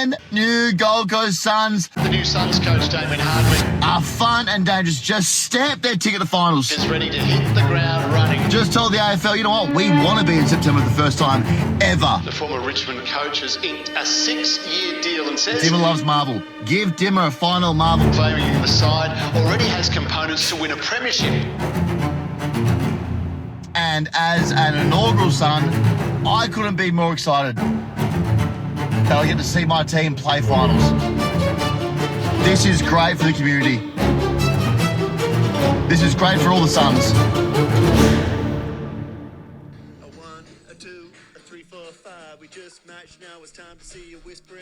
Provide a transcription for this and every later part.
10 new Gold Coast Suns. The new Suns coach, Damien Hardwick, Are fun and dangerous. Just stamp their ticket to finals. is ready to hit the ground running. Just told the AFL, you know what? We want to be in September for the first time ever. The former Richmond coach has inked a 6-year deal and says Dimmer loves Marvel. Give Dimmer a final Marvel. claiming the side already has components to win a premiership. And as an inaugural Sun, I couldn't be more excited that I get to see my team play finals. This is great for the community. This is great for all the Suns. A 1, a 2, a 3, 4, 5. We just matched now. It's time to see you whispering,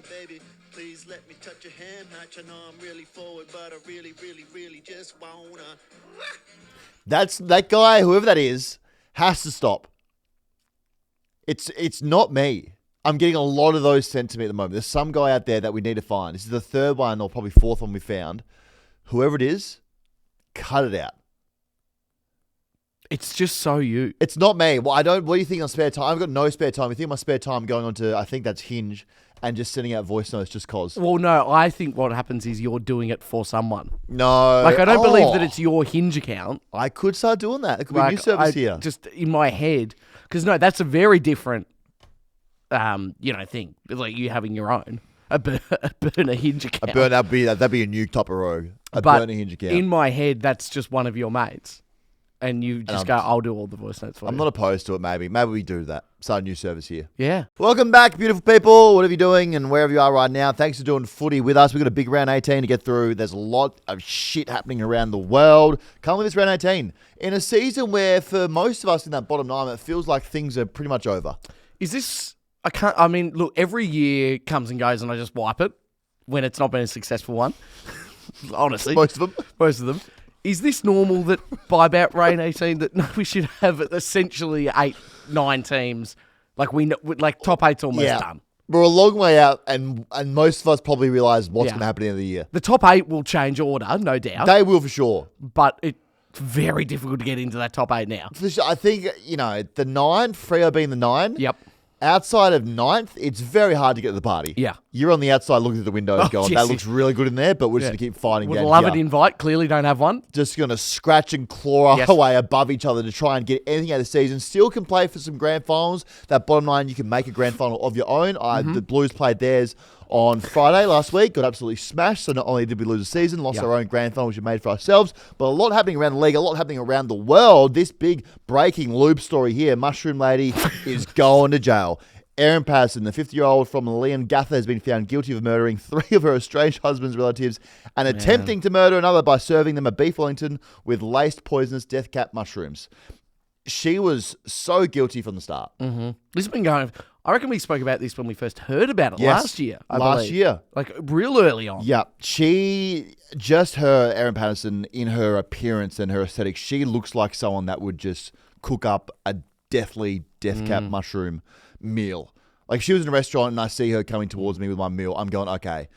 baby. Please let me touch your hand. Match. I know I'm really forward, but I really, really, really just wanna. That's that guy, whoever that is, has to stop. It's not me. I'm getting a lot of those sent to me at the moment. There's some guy out there that we need to find. This is the third one or probably fourth one we found. Whoever it is, cut it out. It's just so you. It's not me. Well, I don't. What do you think on spare time? I've got no spare time. I think my spare time going on to, I think that's Hinge, and just sending out voice notes just cause. Well, no, I think what happens is you're doing it for someone. No. Like, I don't believe that it's your Hinge account. I could start doing that. It could be a Like, new service I here. Just in my head. Because, no, that's a very different, thing. Like you having your own. A burner Hinge account. That'd be a new type of rogue. A burner Hinge account. In my head, that's just one of your mates. And you just go, I'll do all the voice notes for you. I'm not opposed to it, maybe. Maybe we do that. Start a new service here. Yeah. Welcome back, beautiful people. Whatever you're doing and wherever you are right now, thanks for doing footy with us. We've got a big round 18 to get through. There's a lot of shit happening around the world. Can't believe it's round 18. In a season where, for most of us in that bottom 9, it feels like things are pretty much over. Is this... look, every year comes and goes and I just wipe it when it's not been a successful one. Honestly. Most of them. Is this normal that by about round 18 that we should have essentially 8, 9 teams? Like top 8's almost done. We're a long way out, and most of us probably realise what's going to happen at the end of the year. The top 8 will change order, no doubt. They will for sure. But it's very difficult to get into that top 8 now. For sure. I think, the 9, Freo being the 9. Yep. Outside of 9th, it's very hard to get to the party. Yeah. You're on the outside looking through the windows going, that looks really good in there, but we're just going to keep fighting Would down love here. an invite. Clearly don't have one. Just going to scratch and claw our way above each other to try and get anything out of the season. Still can play for some grand finals. That bottom 9, you can make a grand final of your own. The Blues played theirs on Friday last week, got absolutely smashed. So not only did we lose a season, lost our own grand final, which we made for ourselves, but a lot happening around the league, a lot happening around the world. This big breaking Lube story here, Mushroom Lady is going to jail. Erin Patterson, the 50-year-old from Leon Gatha, has been found guilty of murdering 3 of her estranged husband's relatives and attempting to murder another by serving them a beef Wellington with laced poisonous death cap mushrooms. She was so guilty from the start. Mm-hmm. This has been going... I reckon we spoke about this when we first heard about it last year. Last year. Like, real early on. Yeah. Erin Patterson, in her appearance and her aesthetic, she looks like someone that would just cook up a deathly death cap mushroom meal. Like, if she was in a restaurant and I see her coming towards me with my meal, I'm going, okay,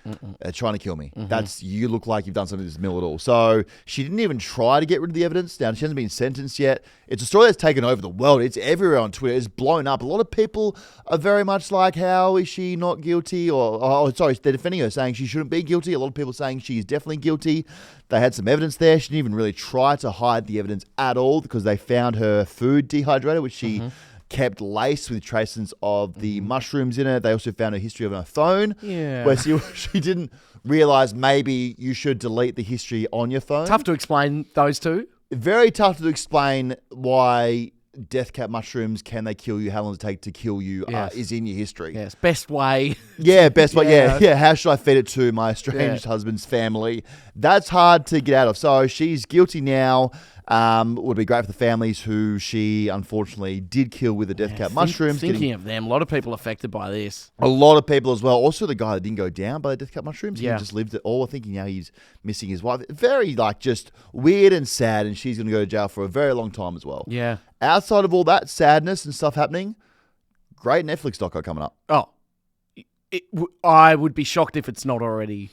they're trying to kill me. You look like you've done something to this meal at all. So she didn't even try to get rid of the evidence. Now, she hasn't been sentenced yet. It's a story that's taken over the world. It's everywhere on Twitter. It's blown up. A lot of people are very much like, how is she not guilty? They're defending her, saying she shouldn't be guilty. A lot of people saying she's definitely guilty. They had some evidence there. She didn't even really try to hide the evidence at all because they found her food dehydrated, which she... kept laced with traces of the mushrooms in it. They also found a history of her phone where she didn't realise maybe you should delete the history on your phone. Tough to explain those two. Very tough to explain why death cap mushrooms, can they kill you, how long does it take to kill you, is in your history. Yes, best way. Best way. Yeah, how should I feed it to my estranged husband's family? That's hard to get out of. So she's guilty now. Would be great for the families who she unfortunately did kill with the death cap mushrooms. Thinking of them, a lot of people affected by this. A lot of people as well. Also, the guy that didn't go down by the death cap mushrooms, he just lived it all. I think now he's missing his wife. Very just weird and sad, and she's going to go to jail for a very long time as well. Yeah. Outside of all that sadness and stuff happening, great Netflix doco coming up. Oh, I would be shocked if it's not already.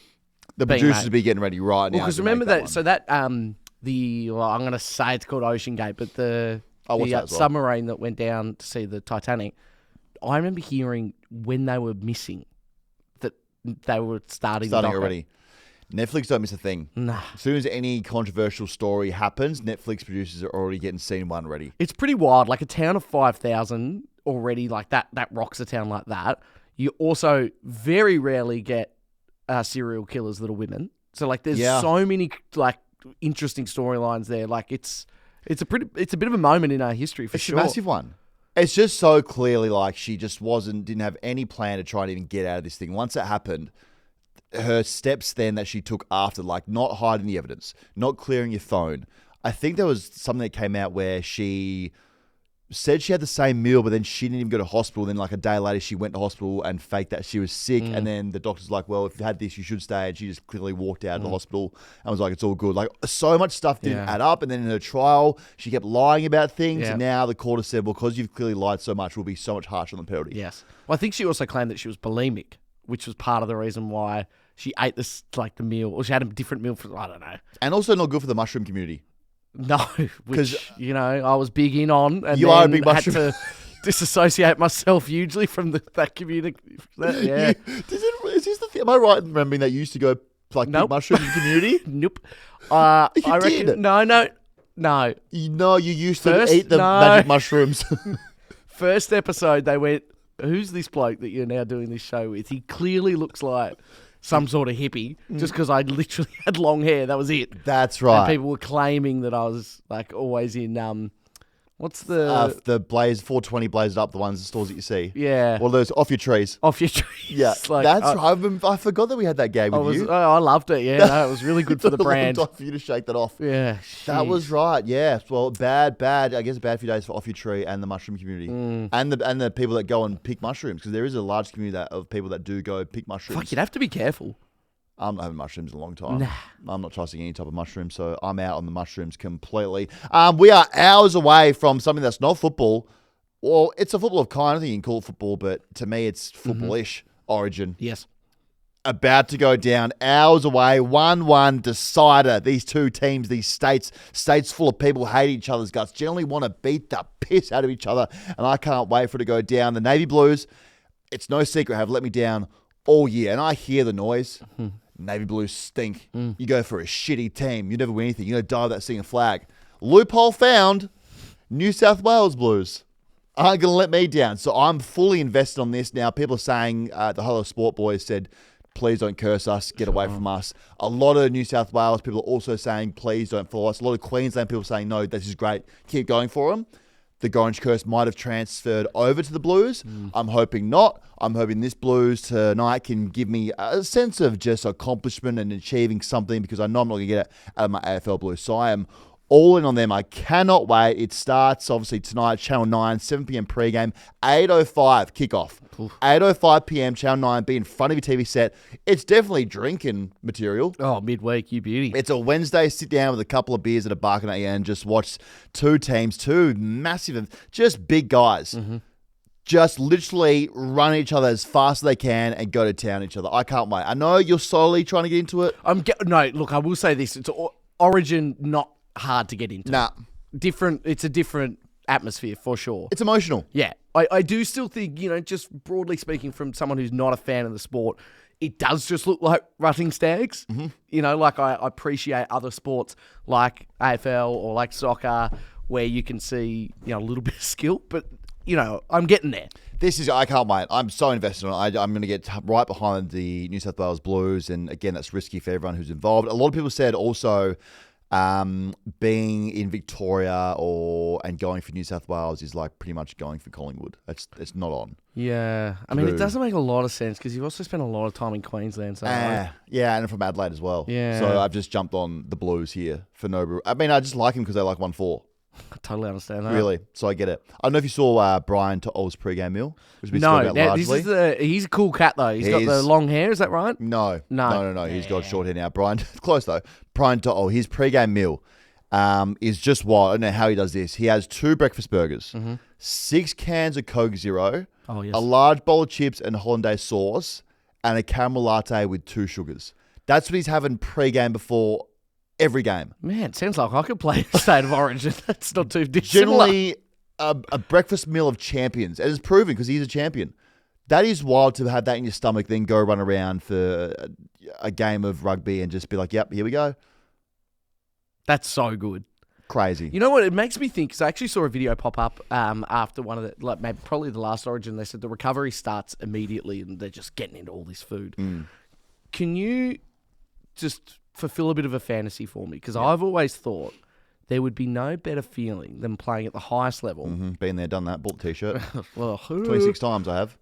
The producers would be getting ready right now. Because remember that. So that I'm going to say it's called Ocean Gate, but the submarine that went down to see the Titanic, I remember hearing when they were missing they were starting already. Netflix don't miss a thing. Nah. As soon as any controversial story happens, Netflix producers are already getting scene 1 ready. It's pretty wild. Like a town of 5,000 already, like that rocks a town like that. You also very rarely get serial killers that are women. So like there's so many like interesting storylines there. Like it's a bit of a moment in our history for sure. It's a massive one. It's just so clearly like she just didn't have any plan to try and even get out of this thing. Once it happened, her steps then that she took after, like not hiding the evidence, not clearing your phone. I think there was something that came out where she said she had the same meal, but then she didn't even go to hospital. Then like a day later, she went to hospital and faked that she was sick. And then the doctor's like, well, if you had this, you should stay. And she just clearly walked out of the hospital and was like, it's all good. Like so much stuff didn't add up. And then in her trial, she kept lying about things. Yeah. And now the court has said, well, because you've clearly lied so much, we'll be so much harsher on the penalty. Yes. Well, I think she also claimed that she was bulimic, which was part of the reason why she ate this, like the meal, or she had a different meal for, I don't know. And also not good for the mushroom community. No, which, you know, I was big in on. And you then are a big had mushroom. to disassociate myself hugely from that community. Yeah. Is this the thing? Am I right in remembering that you used to go like big mushroom community? Nope. I reckon. did. No. You used to eat the magic mushrooms. First episode, they went, who's this bloke that you're now doing this show with? He clearly looks like some sort of hippie, just because I literally had long hair. That was it. That's right. And people were claiming that I was like always in what's the Blaze 420 blazed up, the ones, the stores that you see. Yeah. Well, those off your trees. Off your trees. Yeah. Like, That's right. I forgot that we had that game with you. I loved it. Yeah, no, it was really good for the brand. For you to shake that off. Yeah. That was right. Yeah. Well, bad. I guess a bad few days for off your tree and the mushroom community, and the people that go and pick mushrooms, because there is a large community of people that do go pick mushrooms. Fuck, you'd have to be careful. I'm not having mushrooms in a long time. Nah. I'm not trusting any type of mushroom, so I'm out on the mushrooms completely. We are hours away from something that's not football. Well, it's a football of kind. I think you can call it football, but to me, it's footballish origin. Yes. About to go down, hours away, 1-1 decider. These two teams, these states full of people hate each other's guts, generally want to beat the piss out of each other, and I can't wait for it to go down. The Navy Blues, it's no secret, have let me down all year, and I hear the noise. Navy Blues stink. You go for a shitty team, you never win anything. You're going to die without seeing a flag. Loophole found. New South Wales Blues aren't going to let me down, so I'm fully invested on this now. People are saying, the Hello Sport boys said, please don't curse us, get away from us. A lot of New South Wales people are also saying, please don't follow us. A lot of Queensland people saying, no, this is great, keep going for them. The Orange curse might have transferred over to the Blues. I'm hoping not. I'm hoping this Blues tonight can give me a sense of just accomplishment and achieving something, because I know I'm not going to get it out of my AFL Blues. So I am all in on them. I cannot wait. It starts obviously tonight, Channel 9, 7 p.m. pregame, 8:05 kickoff. 8:05 p.m. Channel 9, be in front of your TV set. It's definitely drinking material. Oh, midweek, you beauty. It's a Wednesday, sit down with a couple of beers at a barking at you and just watch two teams, two massive, just big guys. Just literally run each other as fast as they can and go to town each other. I can't wait. I know you're slowly trying to get into it. No, look, I will say this. It's origin, not hard to get into. Nah. It's a different atmosphere for sure. It's emotional. Yeah. I do still think, just broadly speaking, from someone who's not a fan of the sport, it does just look like rutting stags. Like I appreciate other sports like AFL or like soccer where you can see, a little bit of skill, but, I'm getting there. I can't wait. I'm so invested in it. I'm going to get right behind the New South Wales Blues. And again, that's risky for everyone who's involved. A lot of people said also, being in Victoria and going for New South Wales is like pretty much going for Collingwood. It's not on. Yeah. I mean, it doesn't make a lot of sense because you've also spent a lot of time in Queensland. So yeah, and from Adelaide as well. Yeah. So I've just jumped on the Blues here for no... I mean, I just like them because they like 1-4. I totally understand that. Really. So I get it. I don't know if you saw Brian To'o's pre-game meal. Which we No, spoke about largely. he's a cool cat though. He's got the long hair, is that right? No. No. He's got short hair now. Brian, close though. Brian To'o, his pre-game meal is just wild. I don't know how he does this. He has 2 breakfast burgers, 6 cans of Coke Zero, oh, yes. a large bowl of chips and hollandaise sauce, and a caramel latte with 2 sugars. That's what he's having pre-game before every game. Man, sounds like I could play State of Origin. That's not too dissimilar. Generally, a breakfast meal of champions. And it's proven because he's a champion. That is wild to have that in your stomach, then go run around for a game of rugby and just be like, yep, here we go. That's so good. Crazy. You know what? It makes me think, because I actually saw a video pop up after one of the, like maybe probably the last Origin. They said the recovery starts immediately and they're just getting into all this food. Can you just fulfill a bit of a fantasy for me? Because I've always thought there would be no better feeling than playing at the highest level. Been there, done that, bought the t-shirt. Well, 26 times I have.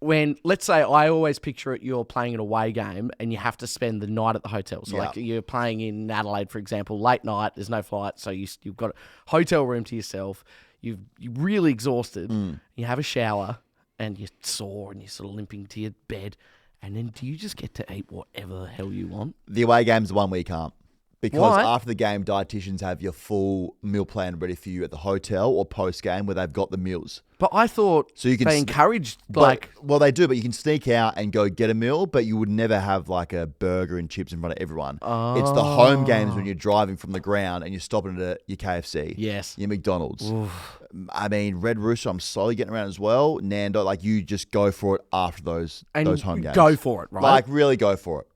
when, let's say, I always picture it, you're playing an away game and you have to spend the night at the hotel. So, like, you're playing in Adelaide, for example, late night, there's no flight, so you've got a hotel room to yourself, you're really exhausted, you have a shower, and you're sore and you're sort of limping to your bed, and then do you just get to eat whatever the hell you want? The away game's the one where you can't. Because Why? after the game, dietitians have your full meal plan ready for you at the hotel or post-game where they've got the meals. But I thought So you can they encouraged, well, they do, but you can sneak out and go get a meal, but you would never have like a burger and chips in front of everyone. It's the home games when you're driving from the ground and you're stopping at your KFC. Yes. Your McDonald's. I mean, Red Rooster, I'm slowly getting around as well. Nando, like you just go for it after those home games. Go for it, right? Like really go for it.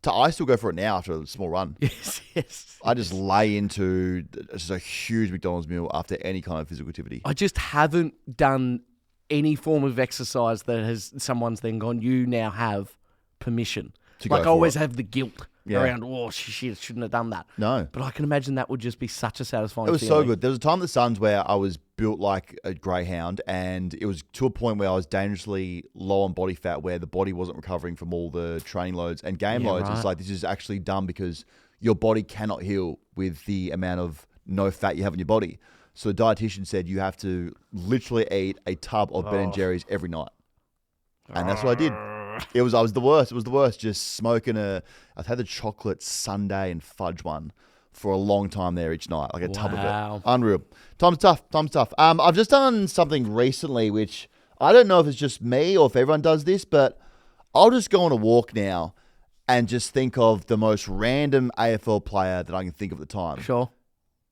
I still go for it now after a small run. Yes. I just lay into just a huge McDonald's meal after any kind of physical activity. I just haven't done any form of exercise that has someone's then gone, you now have permission. To go like I for always it. have the guilt around, oh, shit, shouldn't have done that. No. But I can imagine that would just be such a satisfying It was feeling. so good. There was a time at the Suns where I was built like a greyhound, and it was to a point where I was dangerously low on body fat, where the body wasn't recovering from all the training loads and game loads. right. It's like, this is actually dumb because your body cannot heal with the amount of no fat you have in your body. So the dietitian said you have to literally eat a tub of Ben & Jerry's every night. And that's what I did. I was the worst. It was the worst. Just smoking I've had the chocolate sundae and fudge one for a long time there each night, like a tub of it. Unreal. Time's tough. I've just done something recently, which I don't know if it's just me or if everyone does this, but I'll just go on a walk now and just think of the most random AFL player that I can think of at the time. Sure.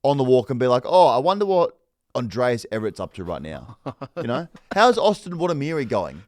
On the walk and be like, oh, I wonder what Andreas Everett's up to right now. You know? How's Austin Watamiri going?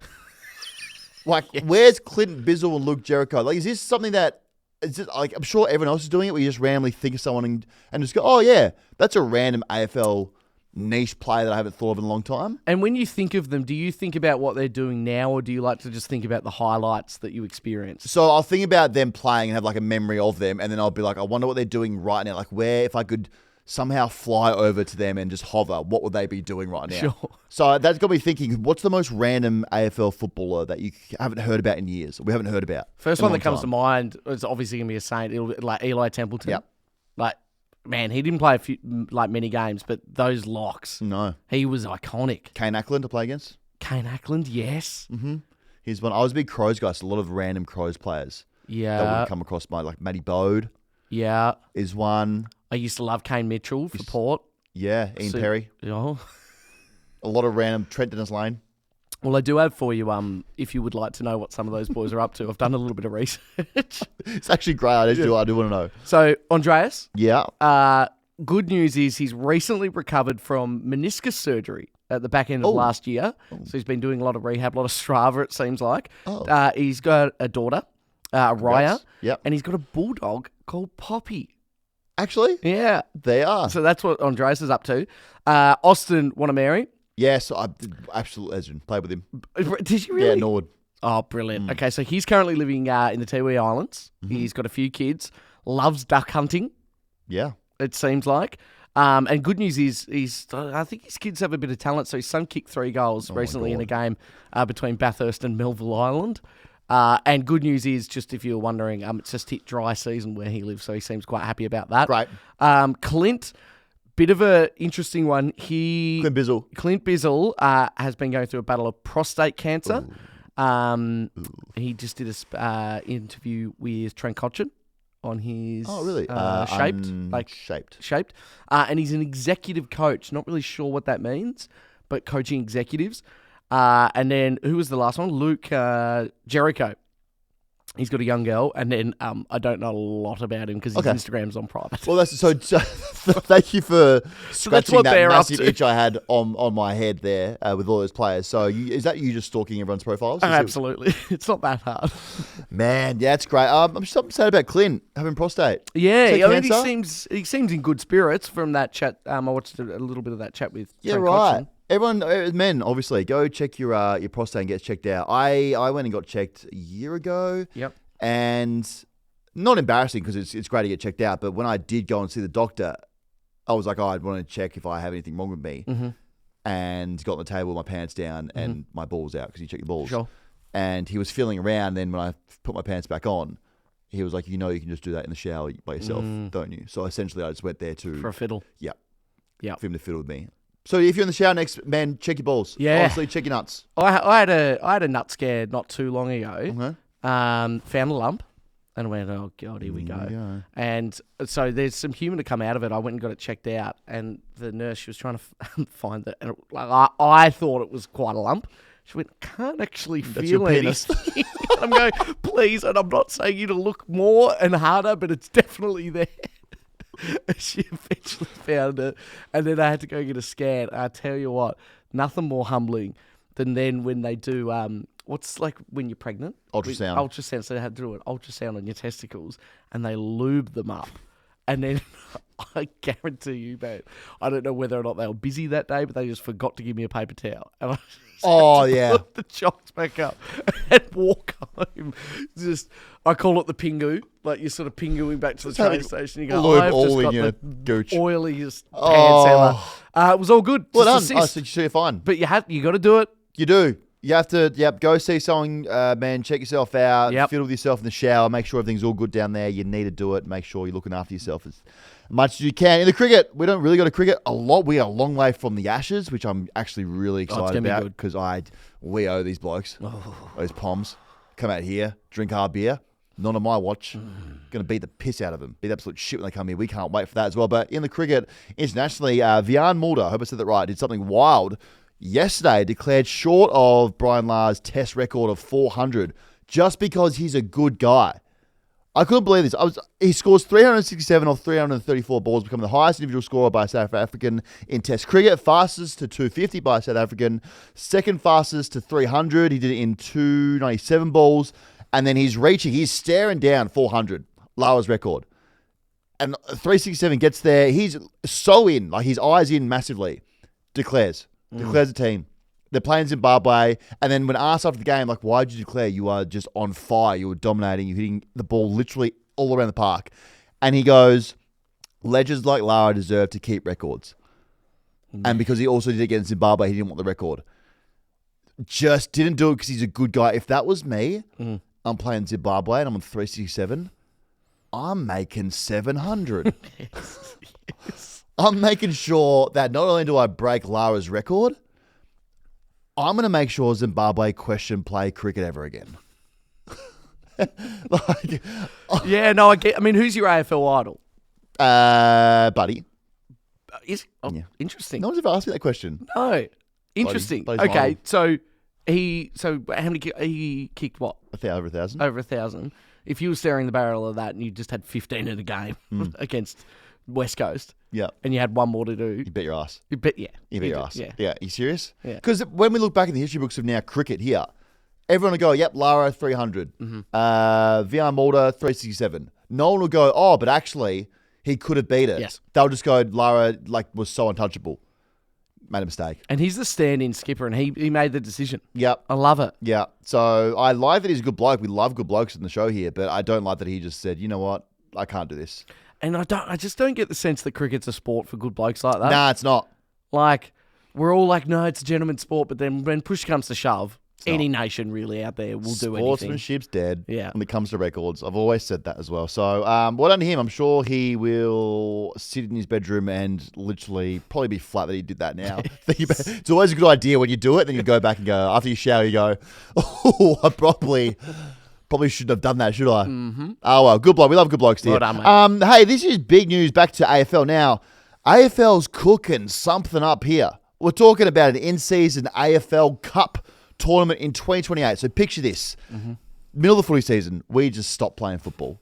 Like, where's Clint Bizzle and Luke Jericho? Like, is this something that is it, like, I'm sure everyone else is doing it, where you just randomly think of someone and just go, oh, yeah, that's a random AFL niche player that I haven't thought of in a long time. And when you think of them, do you think about what they're doing now, or do you like to just think about the highlights that you experience? So I'll think about them playing and have like a memory of them, and then I'll be like, I wonder what they're doing right now. Like, where, if I could somehow fly over to them and just hover, what would they be doing right now? Sure. So that's got me thinking, what's the most random AFL footballer that you haven't heard about in years? We haven't heard about. First one that comes to mind is obviously going to be a Saint. It'll be like Eli Templeton. Yep. Like, man, he didn't play many games, but those locks. No. He was iconic. Kane Ackland to play against? Kane Ackland, yes. Mm-hmm. He's one. I was a big Crows guy, so a lot of random Crows players that Yeah. would come across my, like Matty Bode Yeah. is one. I used to love Kane Mitchell for Port. Yeah, Ian Perry. Oh. A lot of random Trent Dennis Lane. Well, I do have for you, if you would like to know what some of those boys are up to. I've done a little bit of research. It's actually great. I do want to know. So, Andreas, Yeah. good news is he's recently recovered from meniscus surgery at the back end of last year. So he's been doing a lot of rehab, a lot of Strava, it seems like. He's got a daughter, Raya, Yep. and he's got a bulldog called Poppy. Actually, Yeah. they are. So that's what Andreas is up to. Austin Watamiri. Yes, absolute legend. Played with him. Did you really? Yeah, Nord. Oh, brilliant. Okay, so he's currently living in the Tiwi Islands. He's got a few kids, loves duck hunting, Yeah. it seems like. And good news is, I think his kids have a bit of talent. So his son kicked 3 goals recently in a game between Bathurst and Melville Island. And good news is, just if you're wondering, it's just hit dry season where he lives, so he seems quite happy about that. Right. Clint, bit of an interesting one. Clint Bizzle. Clint Bizzle has been going through a battle of prostate cancer. He just did a interview with Trent Cotchin on his really? Shaped. And he's an executive coach. Not really sure what that means, but coaching executives. And then who was the last one? Luke Jericho. He's got a young girl, and then I don't know a lot about him because his Instagram's on private. Well, so thank you for scratching what that they're up massive to. itch I had on my head there with all those players. So is that you just stalking everyone's profiles? Oh, absolutely. It's not that hard. Man, yeah, it's great. I'm just sad about Clint having prostate. Yeah, Is that I mean, cancer? he seems in good spirits from that chat. I watched a little bit of that chat with Yeah, Trent right. Cotchin. Everyone, men, obviously, go check your prostate and get checked out. I went and got checked a year ago. Yep. And not embarrassing because it's great to get checked out. But when I did go and see the doctor, I was like, I want to check if I have anything wrong with me. Mm-hmm. And got on the table, my pants down, and my balls out because you check your balls. Sure. And he was feeling around. Then when I put my pants back on, he was like, you can just do that in the shower by yourself, don't you? So essentially, I just went there For a fiddle. yeah, Yeah. for him to fiddle with me. So if you're in the shower next, man, check your balls. Yeah. Honestly, check your nuts. I had a nut scare not too long ago. Okay. Found a lump and went, oh God, here we go. And so there's some human to come out of it. I went and got it checked out, and the nurse, she was trying to find it, and I thought it was quite a lump. She went, can't actually That's feel your penis. anything. I'm going, please, and I'm not saying you to look more and harder, but it's definitely there. And she eventually found it, and then I had to go get a scan. I tell you what, nothing more humbling than then when they do what's like when you're pregnant? Ultrasound. Ultrasound. So they had to do an ultrasound on your testicles, and they lube them up. And then I guarantee you, man, I don't know whether or not they were busy that day, but they just forgot to give me a paper towel. And I just had to put the chocks back up and walk home. I call it the pingu. Like you're sort of pinguing back to the train station. You go, lube I've all just in got your the gooch. oiliest pants ever. It was all good. Well Just done. assist. So you're fine. But you got to do it. You do. You have to, go see someone, man, check yourself out, Yep. fiddle with yourself in the shower, make sure everything's all good down there. You need to do it. Make sure you're looking after yourself as much as you can. In the cricket, we don't really go to cricket a lot. We are a long way from the Ashes, which I'm actually really excited gonna be about good. because we owe these blokes, those Poms, come out here, drink our beer. Not on my watch. Going to beat the piss out of them. Beat the absolute shit when they come here. We can't wait for that as well. But in the cricket, internationally, Vian Mulder, I hope I said that right, did something wild. Yesterday, declared short of Brian Lara's test record of 400 just because he's a good guy. I couldn't believe this. He scores 367 off 334 balls, becoming the highest individual scorer by a South African in test cricket, fastest to 250 by a South African, second fastest to 300. He did it in 297 balls, and then he's staring down 400, Lara's record. And 367 gets there. He's so in, like his eyes in massively. Declares a team. They're playing Zimbabwe, and then when asked after the game, like, why did you declare? You are just on fire. You were dominating. You're hitting the ball literally all around the park. And he goes, legends like Lara deserve to keep records. And because he also did it against Zimbabwe, he didn't want the record. Just didn't do it because he's a good guy. If that was me, I'm playing Zimbabwe and I'm on 367, I'm making 700. Yes. I'm making sure that not only do I break Lara's record, I'm going to make sure Zimbabwe play cricket ever again. Yeah, no, I get. I mean, who's your AFL idol? Buddy. Yeah. Interesting. No one's ever asked me that question. No, interesting. Buddy's my Okay, idol. so how many? He kicked what? Over 1,000. Over 1,000. If you were staring the barrel of that and you just had 15 in a game against West Coast, Yeah. and you had one more to do, You bet your ass. you bet, yeah, You bet your did, ass. yeah. Yeah. You serious? Yeah. Because when we look back in the history books of now cricket here, everyone will go, yep, Lara 300. VR Mulder 367. No one will go, oh, but actually he could have beat it. Yes. They'll just go, Lara was so untouchable. Made a mistake. And he's the stand-in skipper, and he made the decision. Yep. I love it. Yeah. So I like that he's a good bloke. We love good blokes in the show here, but I don't like that he just said, you know what? I can't do this. And I just don't get the sense that cricket's a sport for good blokes like that. Nah, it's not. Like, we're all like, no, it's a gentleman's sport, but then when push comes to shove, any nation really out there will do anything. Sportsmanship's dead Yeah. when it comes to records. I've always said that as well. So, well done to him. I'm sure he will sit in his bedroom and literally probably be flat that he did that now. It's always a good idea when you do it, then you go back and go, after you shower, you go, oh, I probably shouldn't have done that, should I? Mm-hmm. Oh, well, good bloke. We love good blokes here. Well done, mate. Hey, this is big news back to AFL now. AFL's cooking something up here. We're talking about an in-season AFL Cup tournament in 2028. So picture this. middle of the footy season, we just stop playing football.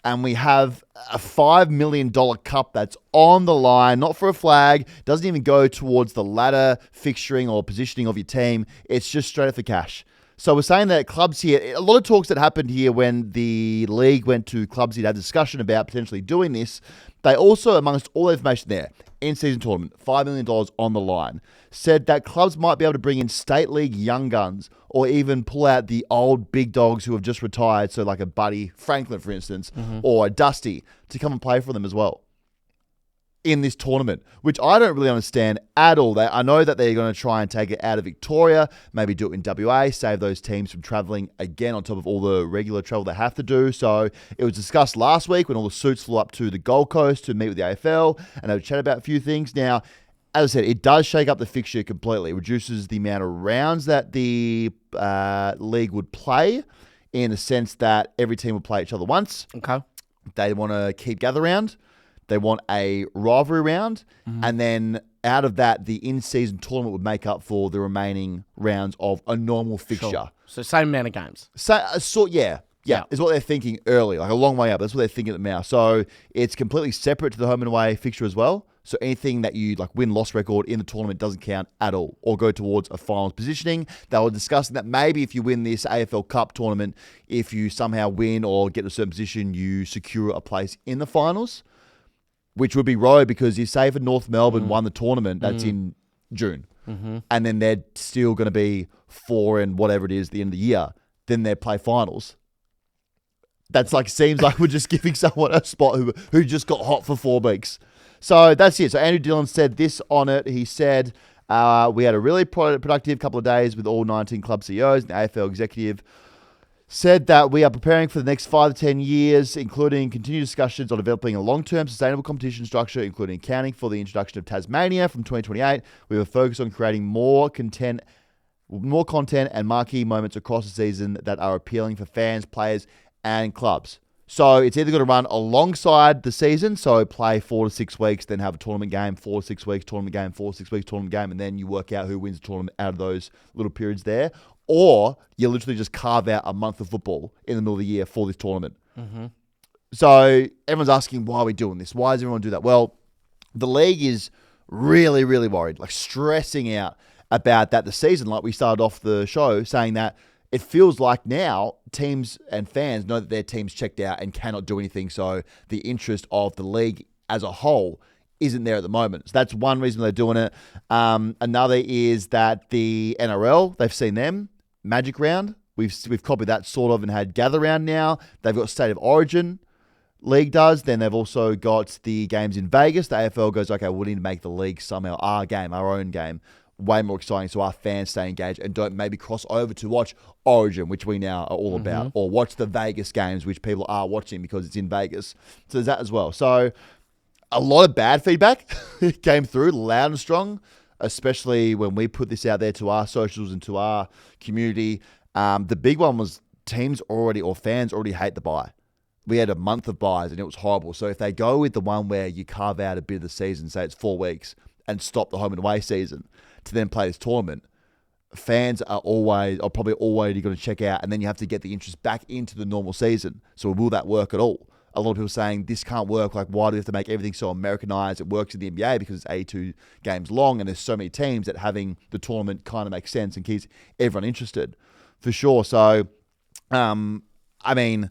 And we have a $5 million cup that's on the line, not for a flag, doesn't even go towards the ladder fixturing or positioning of your team. It's just straight up for cash. So we're saying that clubs here, a lot of talks that happened here when the league went to clubs here to have a discussion about potentially doing this. They also, amongst all the information there, in-season tournament, $5 million on the line, said that clubs might be able to bring in state league young guns or even pull out the old big dogs who have just retired, so like a Buddy Franklin, for instance, or a Dusty, to come and play for them as well in this tournament, which I don't really understand at all. I know that they're going to try and take it out of Victoria, maybe do it in WA, save those teams from travelling again on top of all the regular travel they have to do. So it was discussed last week when all the suits flew up to the Gold Coast to meet with the AFL and they would chat about a few things. Now, as I said, it does shake up the fixture completely. It reduces the amount of rounds that the league would play in the sense that every team would play each other once. Okay. They want to keep gather round. They want a rivalry round, and then out of that, the in-season tournament would make up for the remaining rounds of a normal fixture. Sure. So same amount of games. Yeah, is what they're thinking early, like a long way up. That's what they're thinking at the now. So it's completely separate to the home and away fixture as well. So anything that you like win-loss record in the tournament doesn't count at all or go towards a finals positioning. They were discussing that maybe if you win this AFL Cup tournament, if you somehow win or get to a certain position, you secure a place in the finals, which would be row because you say for North Melbourne won the tournament, that's in June. And then they're still going to be 4 and whatever it is at the end of the year. Then they play finals. That's like, seems like we're just giving someone a spot who just got hot for 4 weeks. So that's it. So Andrew Dillon said this on it. He said, we had a really productive couple of days with all 19 club CEOs and the AFL executive. Said that we are preparing for the next 5 to 10 years, including continued discussions on developing a long-term sustainable competition structure, including accounting for the introduction of Tasmania from 2028. We will focus on creating more content and marquee moments across the season that are appealing for fans, players, and clubs. So it's either going to run alongside the season, so play 4 to 6 weeks, then have a tournament game, 4 to 6 weeks, tournament game, 4 to 6 weeks, tournament game, and then you work out who wins the tournament out of those little periods there. Or you literally just carve out a month of football in the middle of the year for this tournament. So everyone's asking, why are we doing this? Why does everyone do that? Well, the league is really, really worried, like stressing out about that the season, like we started off the show saying that it feels like now teams and fans know that their team's checked out and cannot do anything. So the interest of the league as a whole isn't there at the moment. So that's one reason they're doing it. Another is that the NRL, they've seen them. Magic round, we've copied that sort of and had gather round now. They've got State of Origin, league does. Then they've also got the games in Vegas. The AFL goes, okay, we need to make the league somehow our game, our own game, way more exciting so our fans stay engaged and don't maybe cross over to watch Origin, which we now are all about, or watch the Vegas games, which people are watching because it's in Vegas. So there's that as well. So a lot of bad feedback came through loud and strong, especially when we put this out there to our socials and to our community. The big one was fans already hate the bye. We had a month of buys and it was horrible. So if they go with the one where you carve out a bit of the season, say it's 4 weeks, and stop the home and away season to then play this tournament, fans are probably already going to check out, and then you have to get the interest back into the normal season. So will that work at all? A lot of people saying this can't work. Like, why do we have to make everything so Americanized? It works in the NBA because it's 82 games long and there's so many teams that having the tournament kind of makes sense and keeps everyone interested for sure. So, I mean,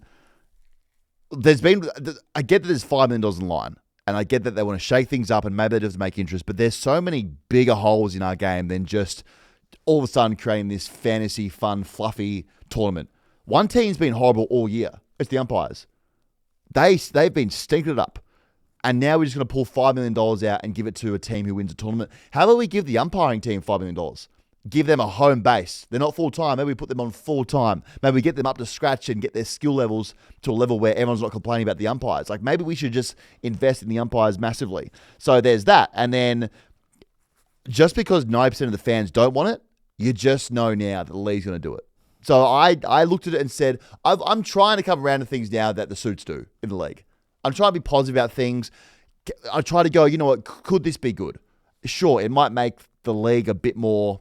I get that there's $5 million in line, and I get that they want to shake things up and maybe they just make interest, but there's so many bigger holes in our game than just all of a sudden creating this fantasy, fun, fluffy tournament. One team's been horrible all year. It's the umpires. They've been stinking it up. And now we're just going to pull $5 million out and give it to a team who wins a tournament. How about we give the umpiring team $5 million? Give them a home base. They're not full-time. Maybe we put them on full-time. Maybe we get them up to scratch and get their skill levels to a level where everyone's not complaining about the umpires. Like, maybe we should just invest in the umpires massively. So there's that. And then just because 90% of the fans don't want it, you just know now that the league's going to do it. So I looked at it and said, I'm trying to come around to things now that the suits do in the league. I'm trying to be positive about things. I try to go, you know what, could this be good? Sure, it might make the league a bit more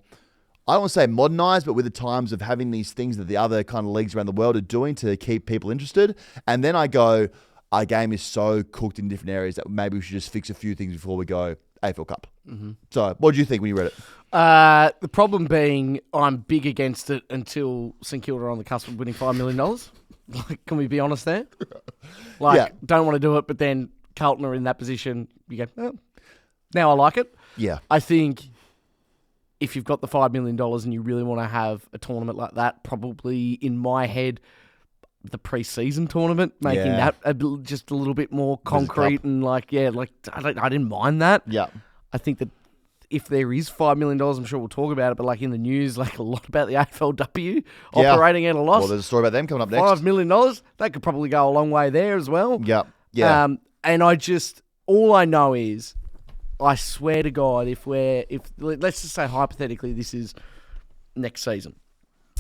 I don't want to say modernized, but with the times of having these things that the other kind of leagues around the world are doing to keep people interested. And then I go, our game is so cooked in different areas that maybe we should just fix a few things before we go AFL Cup. Mm-hmm. So what did you think when you read it? The problem being I'm big against it until St Kilda are on the cusp of winning $5 million. Like, can we be honest there? Like, don't want to do it, but then Carlton are in that position. You go, well, now I like it. Yeah. I think if you've got the $5 million and you really want to have a tournament like that, probably in my head, the pre-season tournament, making that just a little bit more concrete and I didn't mind that. Yeah. I think that if there is $5 million, I'm sure we'll talk about it, but like in the news, like a lot about the AFLW operating at a loss. Well, there's a story about them coming up next. $5 million, that could probably go a long way there as well. Yeah. Yeah. And all I know is, I swear to God, if let's just say hypothetically this is next season.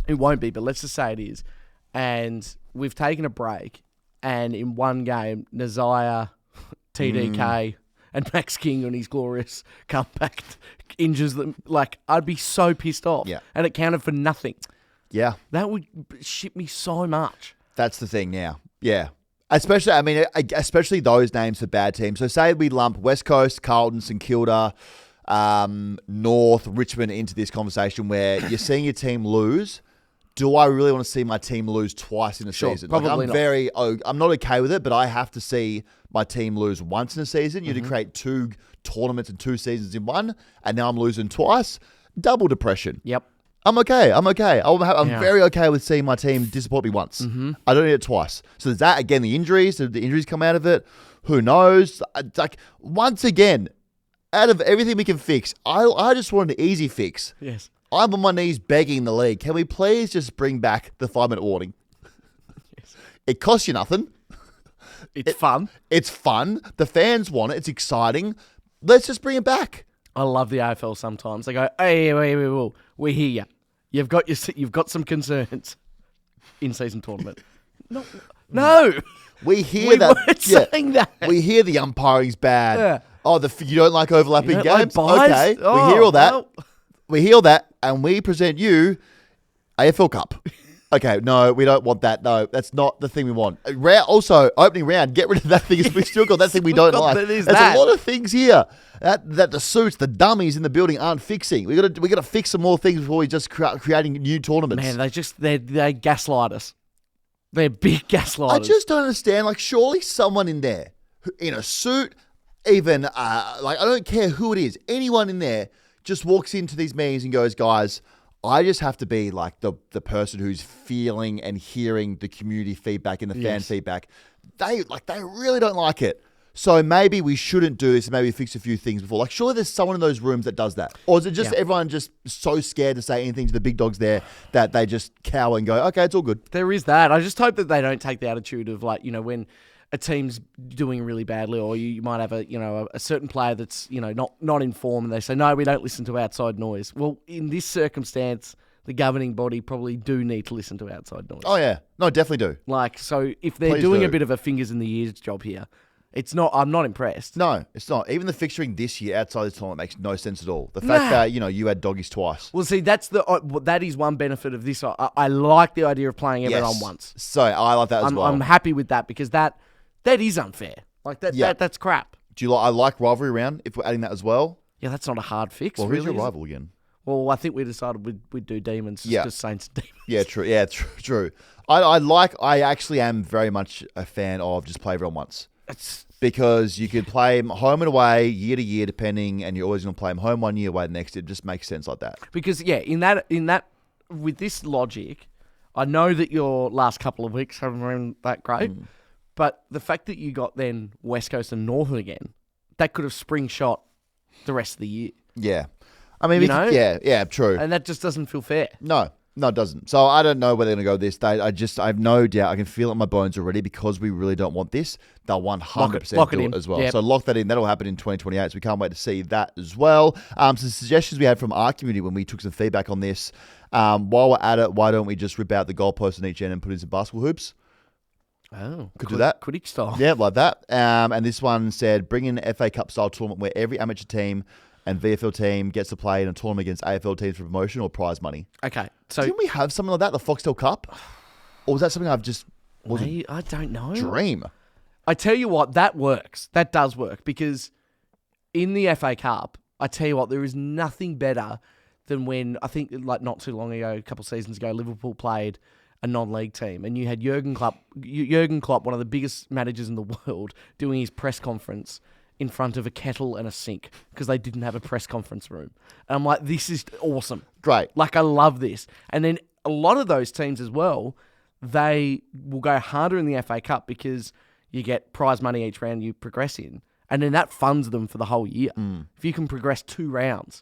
It won't be, but let's just say it is. And we've taken a break, and in one game, Nazaya, TDK, and Max King on his glorious comeback injures them. Like, I'd be so pissed off. Yeah. And it counted for nothing. Yeah. That would shit me so much. That's the thing now. Yeah. Especially those names for bad teams. So say we lump West Coast, Carlton, St Kilda, North, Richmond into this conversation where you're seeing your team lose. Do I really want to see my team lose twice in a season? Probably not. I'm not okay with it, but I have to see my team lose once in a season. You had to create 2 tournaments and 2 seasons in one, and now I'm losing twice. Double depression. Yep. I'm okay. I'm very okay with seeing my team disappoint me once. Mm-hmm. I don't need it twice. So there's that. Again, the injuries come out of it. Who knows? Like, once again, out of everything we can fix, I just want an easy fix. Yes. I'm on my knees begging the league. Can we please just bring back the 5-minute warning? Yes. It costs you nothing. It's fun. It's fun. The fans want it. It's exciting. Let's just bring it back. I love the AFL sometimes. They go, hey, wait, we hear you. You've got some concerns in season tournament. No. We hear that. Weren't saying that. We hear the umpiring's bad. Yeah. Oh, you don't like overlapping games? Like okay. Oh, we hear all that. Well. We hear all that, and we present you AFL Cup. Okay, no, we don't want that. No, that's not the thing we want. Also, opening round, get rid of that thing. We've still got that thing we don't like. There's a lot of things here that the suits, the dummies in the building aren't fixing. We got to fix some more things before we just creating new tournaments. Man, they gaslight us. They're big gaslighters. I just don't understand. Like, surely someone in there, in a suit, even I don't care who it is, anyone in there just walks into these meetings and goes, guys, I just have to be like the person who's feeling and hearing the community feedback and the fan feedback. They really don't like it. So maybe we shouldn't do this and maybe fix a few things before. Like, surely there's someone in those rooms that does that. Or is it just everyone just so scared to say anything to the big dogs there that they just cower and go, okay, it's all good. There is that. I just hope that they don't take the attitude of, like, when a team's doing really badly, or you might have a certain player that's not in form, and they say, no, we don't listen to outside noise. Well, in this circumstance, the governing body probably do need to listen to outside noise. Oh yeah, no, definitely do. Like, so if they're doing a bit of a fingers in the ears job here, it's not. I'm not impressed. No, it's not. Even the fixturing this year outside this tournament makes no sense at all. The fact that you had doggies twice. Well, see, that is one benefit of this. I like the idea of playing everyone once. So I like that as well. I'm happy with that because that is unfair. Like that's crap. I like rivalry round if we're adding that as well. Yeah, that's not a hard fix. Well, really, who's your rival again? Well, I think we decided we'd do demons. Just Saints and demons. Yeah, true. Yeah, true. I actually am very much a fan of just play everyone once. Because you could play them home and away, year to year, depending, and you're always going to play them home one year, away the next. It just makes sense like that. Because in that, with this logic, I know that your last couple of weeks haven't been that great, but the fact that you got then West Coast and Northern again, that could have spring shot the rest of the year. Yeah, I mean, yeah, true, and that just doesn't feel fair. No, it doesn't. So I don't know where they're going to go this day. I have no doubt. I can feel it in my bones already because we really don't want this. They'll 100% do it as well. Yep. So lock that in. That'll happen in 2028. So we can't wait to see that as well. Some suggestions we had from our community when we took some feedback on this. While we're at it, why don't we just rip out the goalpost on each end and put in some basketball hoops? Oh, could do that. Critic style. Yeah, like that. And this one said, bring in an FA Cup style tournament where every amateur team and VFL team gets to play in a tournament against AFL teams for promotion or prize money. Okay, so Didn't we have something like that, the Foxtel Cup? Or was that something I've just I don't know. dream? I tell you what, that works. That does work because in the FA Cup, I tell you what, there is nothing better than when, I think like not too long ago, a couple of seasons ago, Liverpool played a non-league team and you had Jurgen Klopp, one of the biggest managers in the world, doing his press conference in front of a kettle and a sink because they didn't have a press conference room. And I'm like, this is awesome. Great. Like, I love this. And then a lot of those teams as well, they will go harder in the FA Cup because you get prize money each round you progress in. And then that funds them for the whole year. If you can progress 2 rounds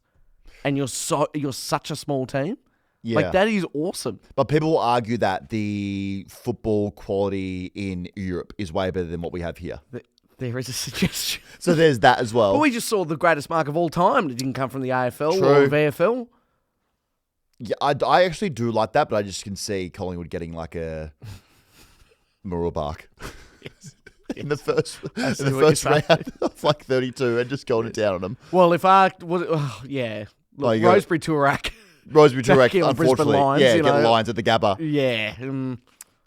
and you're such a small team, like that is awesome. But people will argue that the football quality in Europe is way better than what we have here. There is a suggestion. So there's that as well. But we just saw the greatest mark of all time that didn't come from the AFL True. or VFL. Yeah, I actually do like that, but I just can see Collingwood getting like a Murrell bark in the first round of like 32 and just going it down on them. Well, if I was, yeah, look, Rosebery Turak. Rosebery Turak, Brisbane unfortunately, Lions, get you know. Lions at the Gabba. Yeah,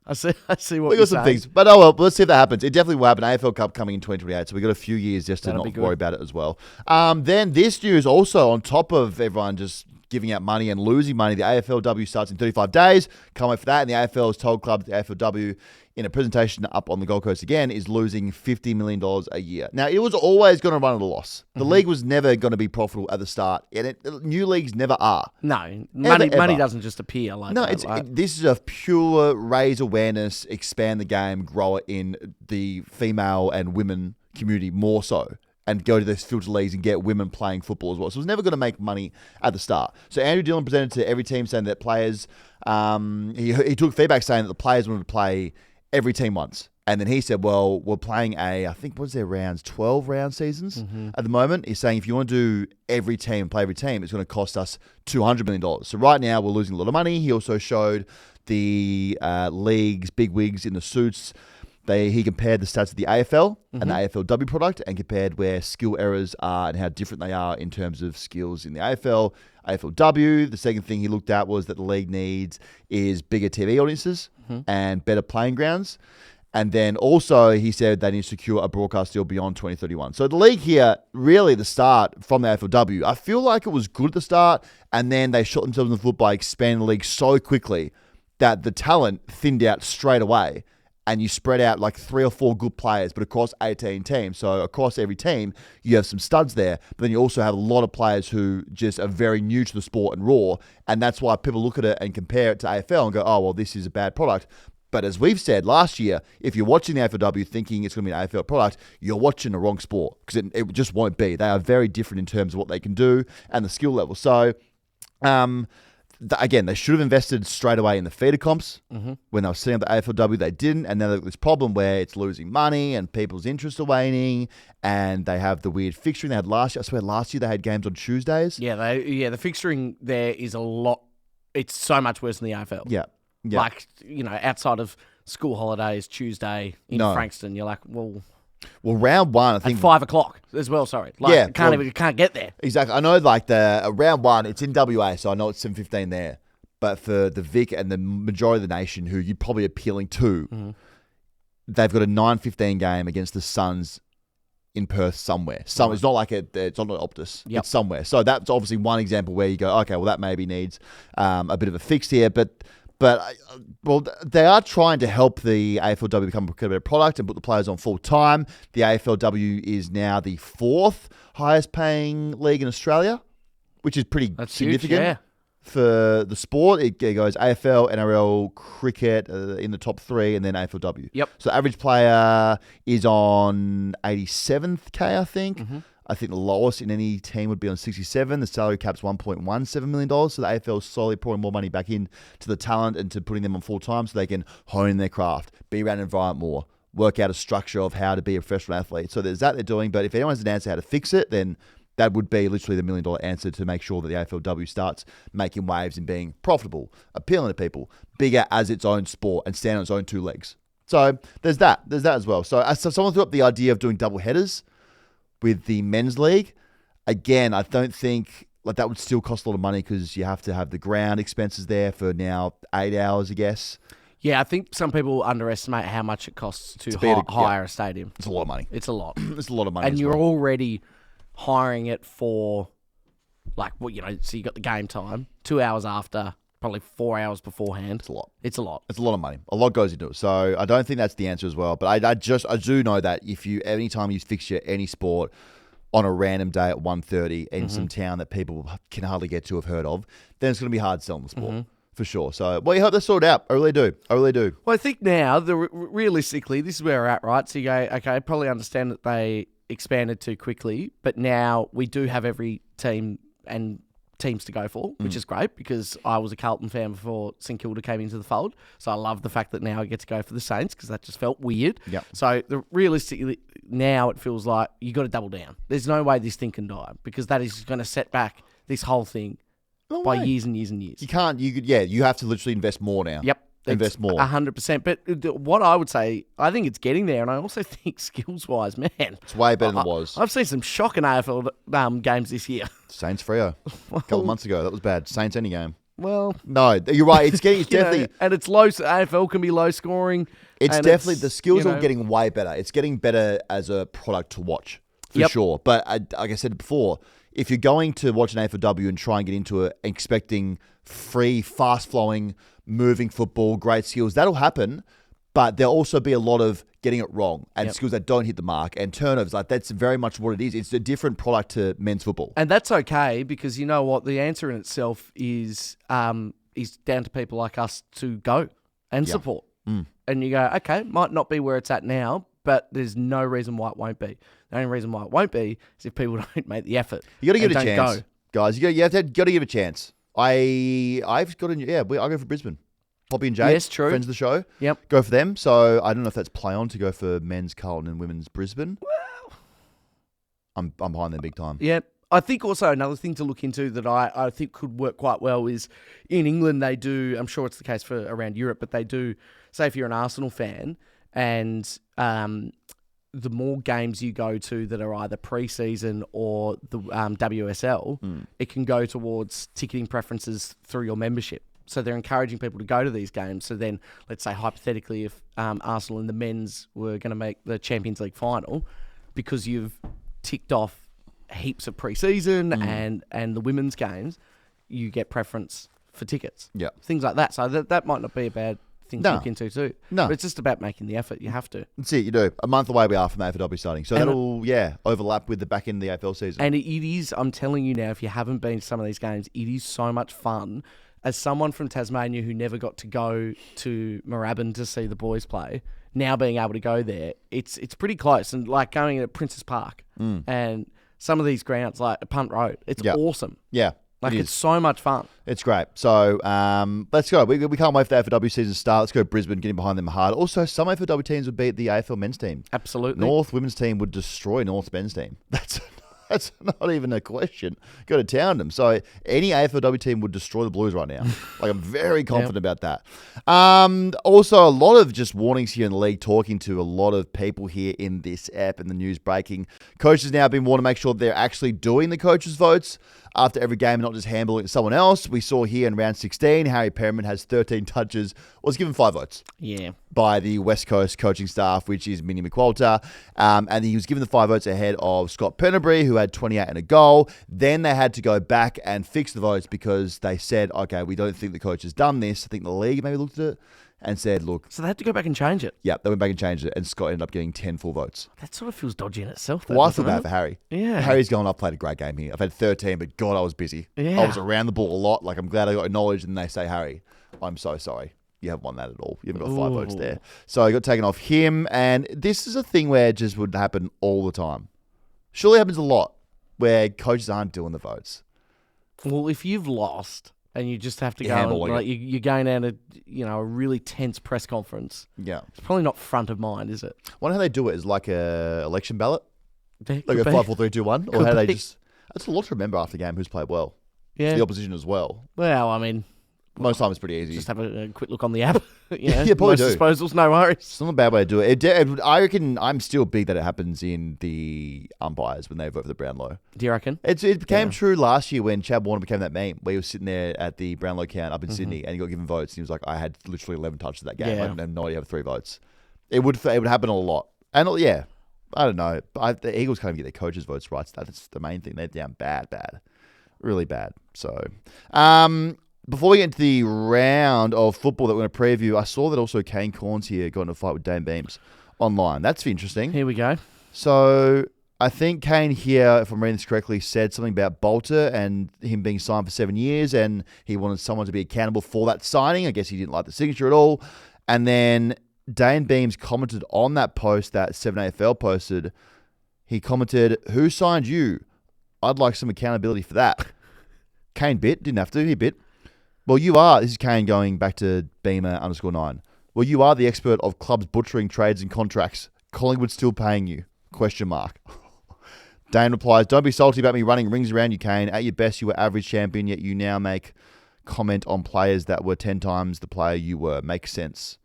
I see what We you're got some saying. things, but oh well. Let's see if that happens. It definitely will happen. AFL Cup coming in 2028, so we got a few years just to That'll be not good. worry about it as well. Then this news also on top of everyone just giving out money and losing money. The AFLW starts in 35 days. Can't wait for that. And the AFL has told clubs the AFLW in a presentation up on the Gold Coast again is losing $50 million a year. Now, it was always going to run at a loss. The league was never going to be profitable at the start, and new leagues never are. No, money ever. doesn't just appear like No, that. this is a pure raise awareness, expand the game, grow it in the female and women community more so, and go to those filter leagues and get women playing football as well. So it was never going to make money at the start. So Andrew Dillon presented to every team saying that players, he took feedback saying that the players wanted to play every team once. And then he said, well, we're playing I think, what's their rounds? 12 round seasons at the moment. He's saying if you want to do every team, play every team, it's going to cost us $200 million. So right now we're losing a lot of money. He also showed the leagues, big wigs in the suits. He compared the stats of the AFL and the AFLW product and compared where skill errors are and how different they are in terms of skills in the AFL, AFLW. The second thing he looked at was that the league needs is bigger TV audiences and better playing grounds. And then also he said they need to secure a broadcast deal beyond 2031. So the league here, really the start from the AFLW, I feel like it was good at the start and then they shot themselves in the foot by expanding the league so quickly that the talent thinned out straight away. And you spread out like 3 or 4 good players, but across 18 teams. So across every team, you have some studs there, but then you also have a lot of players who just are very new to the sport and raw. And that's why people look at it and compare it to AFL and go, oh, well, this is a bad product. But as we've said last year, if you're watching the AFLW thinking it's going to be an AFL product, you're watching the wrong sport because it just won't be. They are very different in terms of what they can do and the skill level. So, again, they should have invested straight away in the feeder comps when they were setting up the AFLW. They didn't, and now they've got this problem where it's losing money and people's interest are waning, and they have the weird fixturing they had last year. I swear last year they had games on Tuesdays. Yeah, the fixturing there is a lot. It's so much worse than the AFL. Yeah. Like, outside of school holidays, Tuesday in Frankston, you're like, well, round one, I at think 5 o'clock as well. Sorry, like, you can't get there. Exactly. I know, like the round one, it's in WA, so I know it's 7:15 there. But for the Vic and the majority of the nation, who you're probably appealing to, they've got a 9:15 game against the Suns in Perth somewhere. It's not like it's not an Optus. Yep. It's somewhere. So that's obviously one example where you go, okay, well that maybe needs a bit of a fix here, but they are trying to help the AFLW become a better product and put the players on full time. The AFLW is now the 4th highest paying league in Australia, which is pretty significant huge, for the sport. It goes AFL, NRL, cricket in the top 3, and then AFLW. Yep. So the average player is on 87K, I think. I think the lowest in any team would be on 67. The salary cap's $1.17 million. So the AFL is slowly pouring more money back in to the talent and to putting them on full time so they can hone their craft, be around the environment more, work out a structure of how to be a professional athlete. So there's that they're doing. But if anyone has an answer how to fix it, then that would be literally the $1 million answer to make sure that the AFLW starts making waves and being profitable, appealing to people, bigger as its own sport and stand on its own 2 legs. So there's that. There's that as well. So someone threw up the idea of doing double headers with the men's league, again, I don't think like that would still cost a lot of money because you have to have the ground expenses there for now 8 hours, I guess. Yeah, I think some people underestimate how much it costs to be at a- hire a stadium. It's a lot of money. It's a lot. It's a lot of money. And as you're well. already hiring it for, like, well, so you got the game time, 2 hours after, probably 4 hours beforehand. It's a lot. It's a lot. It's a lot of money. A lot goes into it. So I don't think that's the answer as well. But I do know that if you anytime you fixture any sport on a random day at 1:30 in some town that people can hardly get to have heard of, then it's going to be hard selling the sport for sure. So well, you hope they sort it out. I really do. Well, I think now, realistically, this is where we're at, right? So you go, okay, I probably understand that they expanded too quickly, but now we do have every team and teams to go for, which is great because I was a Carlton fan before St Kilda came into the fold. So I love the fact that now I get to go for the Saints because that just felt weird. Yep. So realistically, now it feels like you got to double down. There's no way this thing can die because that is going to set back this whole thing by years and years and years. You can't. You have to literally invest more now. Yep. Invest more. 100%. But what I would say, I think it's getting there, and I also think skills-wise, man, It's way better than it was. I've seen some shocking AFL games this year. Saints Freo. A couple of months ago. That was bad. Saints any game. Well, No, you're right. It's definitely. and it's low. AFL can be low scoring. It's and definitely the skills you are know, getting way better. It's getting better as a product to watch for Yep. sure. But like I said before, if you're going to watch an AFLW and try and get into it, expecting free, fast-flowing, moving football, great skills, that'll happen. But there'll also be a lot of getting it wrong and skills that don't hit the mark and turnovers. Like that's very much what it is. It's a different product to men's football. And that's okay because you know what? The answer in itself is down to people like us to go and support. And you go, okay, might not be where it's at now, but there's no reason why it won't be. The only reason why it won't be is if people don't make the effort. You got to give it a and don't chance, go. guys. You got to give it a chance. I've got I go for Brisbane. Poppy and Jade, Yes, true. friends of the show. Yep. Go for them. So I don't know if that's play on to go for men's Carlton and women's Brisbane. Well, I'm behind them big time. Yeah. I think also another thing to look into that I think could work quite well is in England they do, I'm sure it's the case for around Europe, but they do, say if you're an Arsenal fan and the more games you go to that are either pre-season or the WSL, it can go towards ticketing preferences through your membership. So they're encouraging people to go to these games. So then, let's say hypothetically, if Arsenal and the men's were going to make the Champions League final, because you've ticked off heaps of pre-season and the women's games, you get preference for tickets. Yeah. Things like that. So that might not be a bad thing to look into too. No. But it's just about making the effort. You have to. That's it, you do. A month away we are from the AFLW starting. So that'll, overlap with the back end of the AFL season. And it is, I'm telling you now, if you haven't been to some of these games, it is so much fun. As someone from Tasmania who never got to go to Moorabbin to see the boys play, now being able to go there, it's pretty close. And like going to Princess Park and some of these grounds, like Punt Road, it's awesome. Yeah. Like it it's is. so much fun. It's great. So let's go. We can't wait for the AFLW season to start. Let's go Brisbane, getting behind them hard. Also, some AFLW teams would beat the AFL men's team. Absolutely. North women's team would destroy North men's team. That's not even a question. Go to Townham. So any AFLW team would destroy the Blues right now. Like I'm very confident about that. Also, a lot of just warnings here in the league, talking to a lot of people here in this app and the news breaking. Coaches now been warned to make sure they're actually doing the coaches' votes after every game and not just handballing it to someone else. We saw here in round 16, Harry Perriman has 13 touches, was given 5 votes. Yeah. By the West Coast coaching staff, which is Minnie McQualter. And he was given the 5 votes ahead of Scott Pennebury, who had 28 and a goal. Then they had to go back and fix the votes because they said, okay, we don't think the coach has done this. I think the league maybe looked at it and said, look. So they had to go back and change it. Yeah, they went back and changed it, and Scott ended up getting 10 full votes. That sort of feels dodgy in itself, though. Well, I feel doesn't bad it? for Harry. Yeah. Harry's going, I've played a great game here. I've had 13, but God, I was busy. Yeah. I was around the ball a lot. Like, I'm glad I got acknowledged, and they say, Harry, I'm so sorry. You haven't won that at all. You haven't got 5 votes there. So I got taken off him, and this is a thing where it just would happen all the time. Surely it happens a lot where coaches aren't doing the votes. Well, if you've lost and you just have to You're go and, handballing like, you're going down to a really tense press conference, Yeah. it's probably not front of mind, is it? I wonder how they do it. Is like a election ballot? There Like could a be. 5, 4, 3, 2, 1? Or Could how they be. just... That's a lot to remember after the game who's played well. Yeah. The opposition as well. Well, I mean, Most times it's pretty easy. Just have a quick look on the app. You know, Yeah, probably most do. disposals, no worries. It's not a bad way to do it. I reckon I'm still big that it happens in the umpires when they vote for the Brownlow. Do you reckon? It became true last year when Chad Warner became that meme where he was sitting there at the Brownlow count up in Sydney and he got given votes. And he was like, I had literally 11 touches that game. Yeah. I have no idea I have 3 votes. It would happen a lot. And yeah, I don't know. The Eagles can't even get their coaches' votes right. So that's the main thing. They're down bad. Really bad. So, before we get into the round of football that we're going to preview, I saw that also Kane Corns here got in a fight with Dane Beams online. That's interesting. Here we go. So I think Kane here, if I'm reading this correctly, said something about Bolter and him being signed for 7 years, and he wanted someone to be accountable for that signing. I guess he didn't like the signature at all. And then Dane Beams commented on that post that 7AFL posted. He commented, "Who signed you? I'd like some accountability for that." Kane bit. Didn't have to. He bit. Well, you are. This is Kane going back to Beamer_9. Well, you are the expert of clubs butchering trades and contracts. Collingwood still paying you? ? Dane replies, "Don't be salty about me running rings around you, Kane. At your best, you were average champion, yet you now make comment on players that were 10 times the player you were. Makes sense."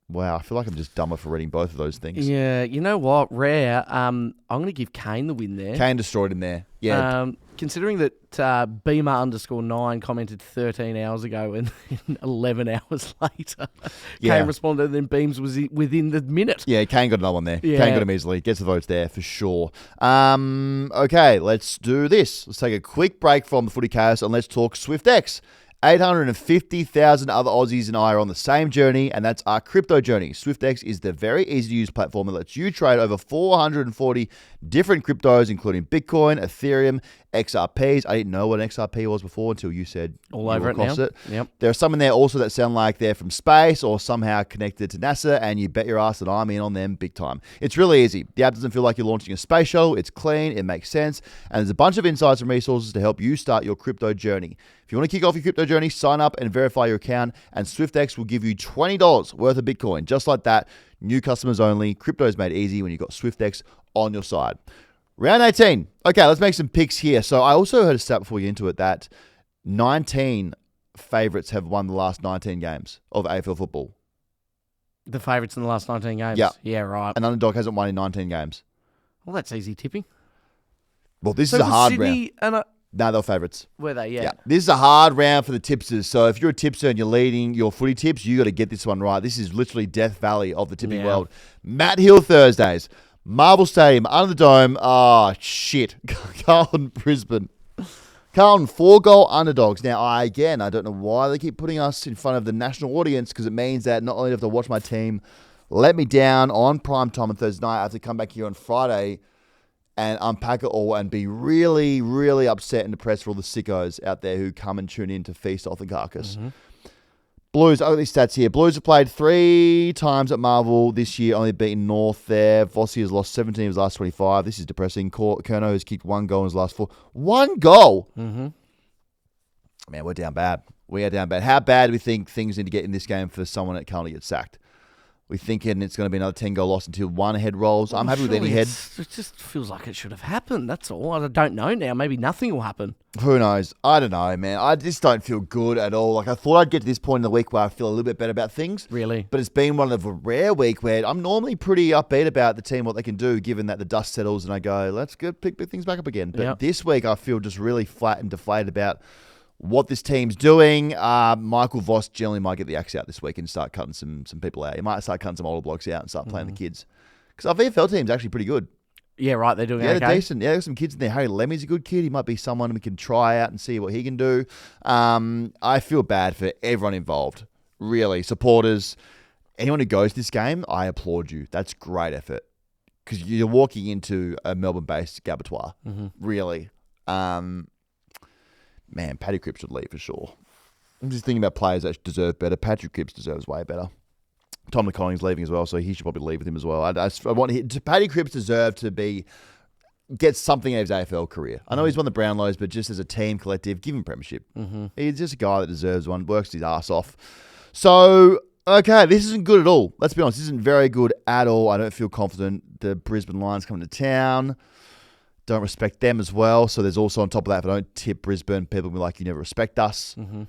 Wow, I feel like I'm just dumber for reading both of those things. Yeah, you know what? Rare. I'm going to give Kane the win there. Kane destroyed him there. Yeah. Considering that Beamer_9 commented 13 hours ago and 11 hours later, Yeah. Kane responded and then Beams was within the minute. Yeah, Kane got another one there. Yeah. Kane got him easily. Gets the votes there for sure. Okay, let's do this. Let's take a quick break from the Footy Chaos and let's talk SwiftX. 850,000 other Aussies and I are on the same journey, and that's our crypto journey. SwiftX is the very easy-to-use platform that lets you trade over 440 different cryptos, including Bitcoin, Ethereum, XRPs. I didn't know what an XRP was before until you said All you over were it now. across it. Yep. There are some in there also that sound like they're from space or somehow connected to NASA, and you bet your ass that I'm in on them big time. It's really easy. The app doesn't feel like you're launching a space shuttle. It's clean. It makes sense. And there's a bunch of insights and resources to help you start your crypto journey. If you want to kick off your crypto journey, sign up and verify your account, and SwiftX will give you $20 worth of Bitcoin. Just like that. New customers only. Crypto is made easy when you've got SwiftX on your side. Round 18. Okay, let's make some picks here. So I also heard a stat before we get into it that 19 favourites have won the last 19 games of AFL football. The favourites in the last 19 games? Yeah. Yeah, right. An underdog hasn't won in 19 games. Well, that's easy tipping. Well, this So is a was hard Sydney round. No, they're favourites. Were they? Yeah. This is a hard round for the tipsters. So if you're a tipster and you're leading your footy tips, you got to get this one right. This is literally Death Valley of the tipping world. Matt Hill Thursdays. Marvel Stadium, under the dome. Oh, shit. Carlton, Brisbane. Carlton, 4-goal underdogs. Now, I don't know why they keep putting us in front of the national audience, because it means that not only do I have to watch my team let me down on prime time on Thursday night, I have to come back here on Friday and unpack it all and be really, really upset and depressed for all the sickos out there who come and tune in to feast off the carcass. Mm-hmm. Blues, I've got these stats here. Blues have played 3 times at Marvel this year, only beaten North there. Vossi has lost 17 of his last 25. This is depressing. Kerno has kicked 1 goal in his last 4. 1 goal? Mm-hmm. Man, we're down bad. We are down bad. How bad do we think things need to get in this game for someone at Carlton to get sacked? We're thinking it's going to be another 10-goal loss until one head rolls. I'm happy with any head. It just feels like it should have happened. That's all. I don't know now. Maybe nothing will happen. Who knows? I don't know, man. I just don't feel good at all. Like, I thought I'd get to this point in the week where I feel a little bit better about things. Really? But it's been one of a rare week where I'm normally pretty upbeat about the team, what they can do, given that the dust settles and I go, let's go pick things back up again. But this week I feel just really flat and deflated about what this team's doing. Michael Voss generally might get the axe out this week and start cutting some people out. He might start cutting some older blokes out and start playing the kids. Because our VFL team's actually pretty good. Yeah, right. They're doing Yeah, okay. they're decent. Yeah, there's some kids in there. Harry Lemmy's a good kid. He might be someone we can try out and see what he can do. I feel bad for everyone involved. Really. Supporters. Anyone who goes to this game, I applaud you. That's great effort. Because you're walking into a Melbourne-based Gabbatoir. Really. Man, Paddy Cripps should leave for sure. I'm just thinking about players that deserve better. Patrick Cripps deserves way better. Tom McConnell's leaving as well, so he should probably leave with him as well. I want Paddy Cripps deserve to get something out of his AFL career. I know he's won the Brownlows, but just as a team collective, give him premiership. He's just a guy that deserves one, works his ass off. So, okay, this isn't good at all. Let's be honest, this isn't very good at all. I don't feel confident. The Brisbane Lions coming to town. don't respect them as well. So there's also on top of that, if I don't tip Brisbane, people will be like, you never respect us. Mm-hmm.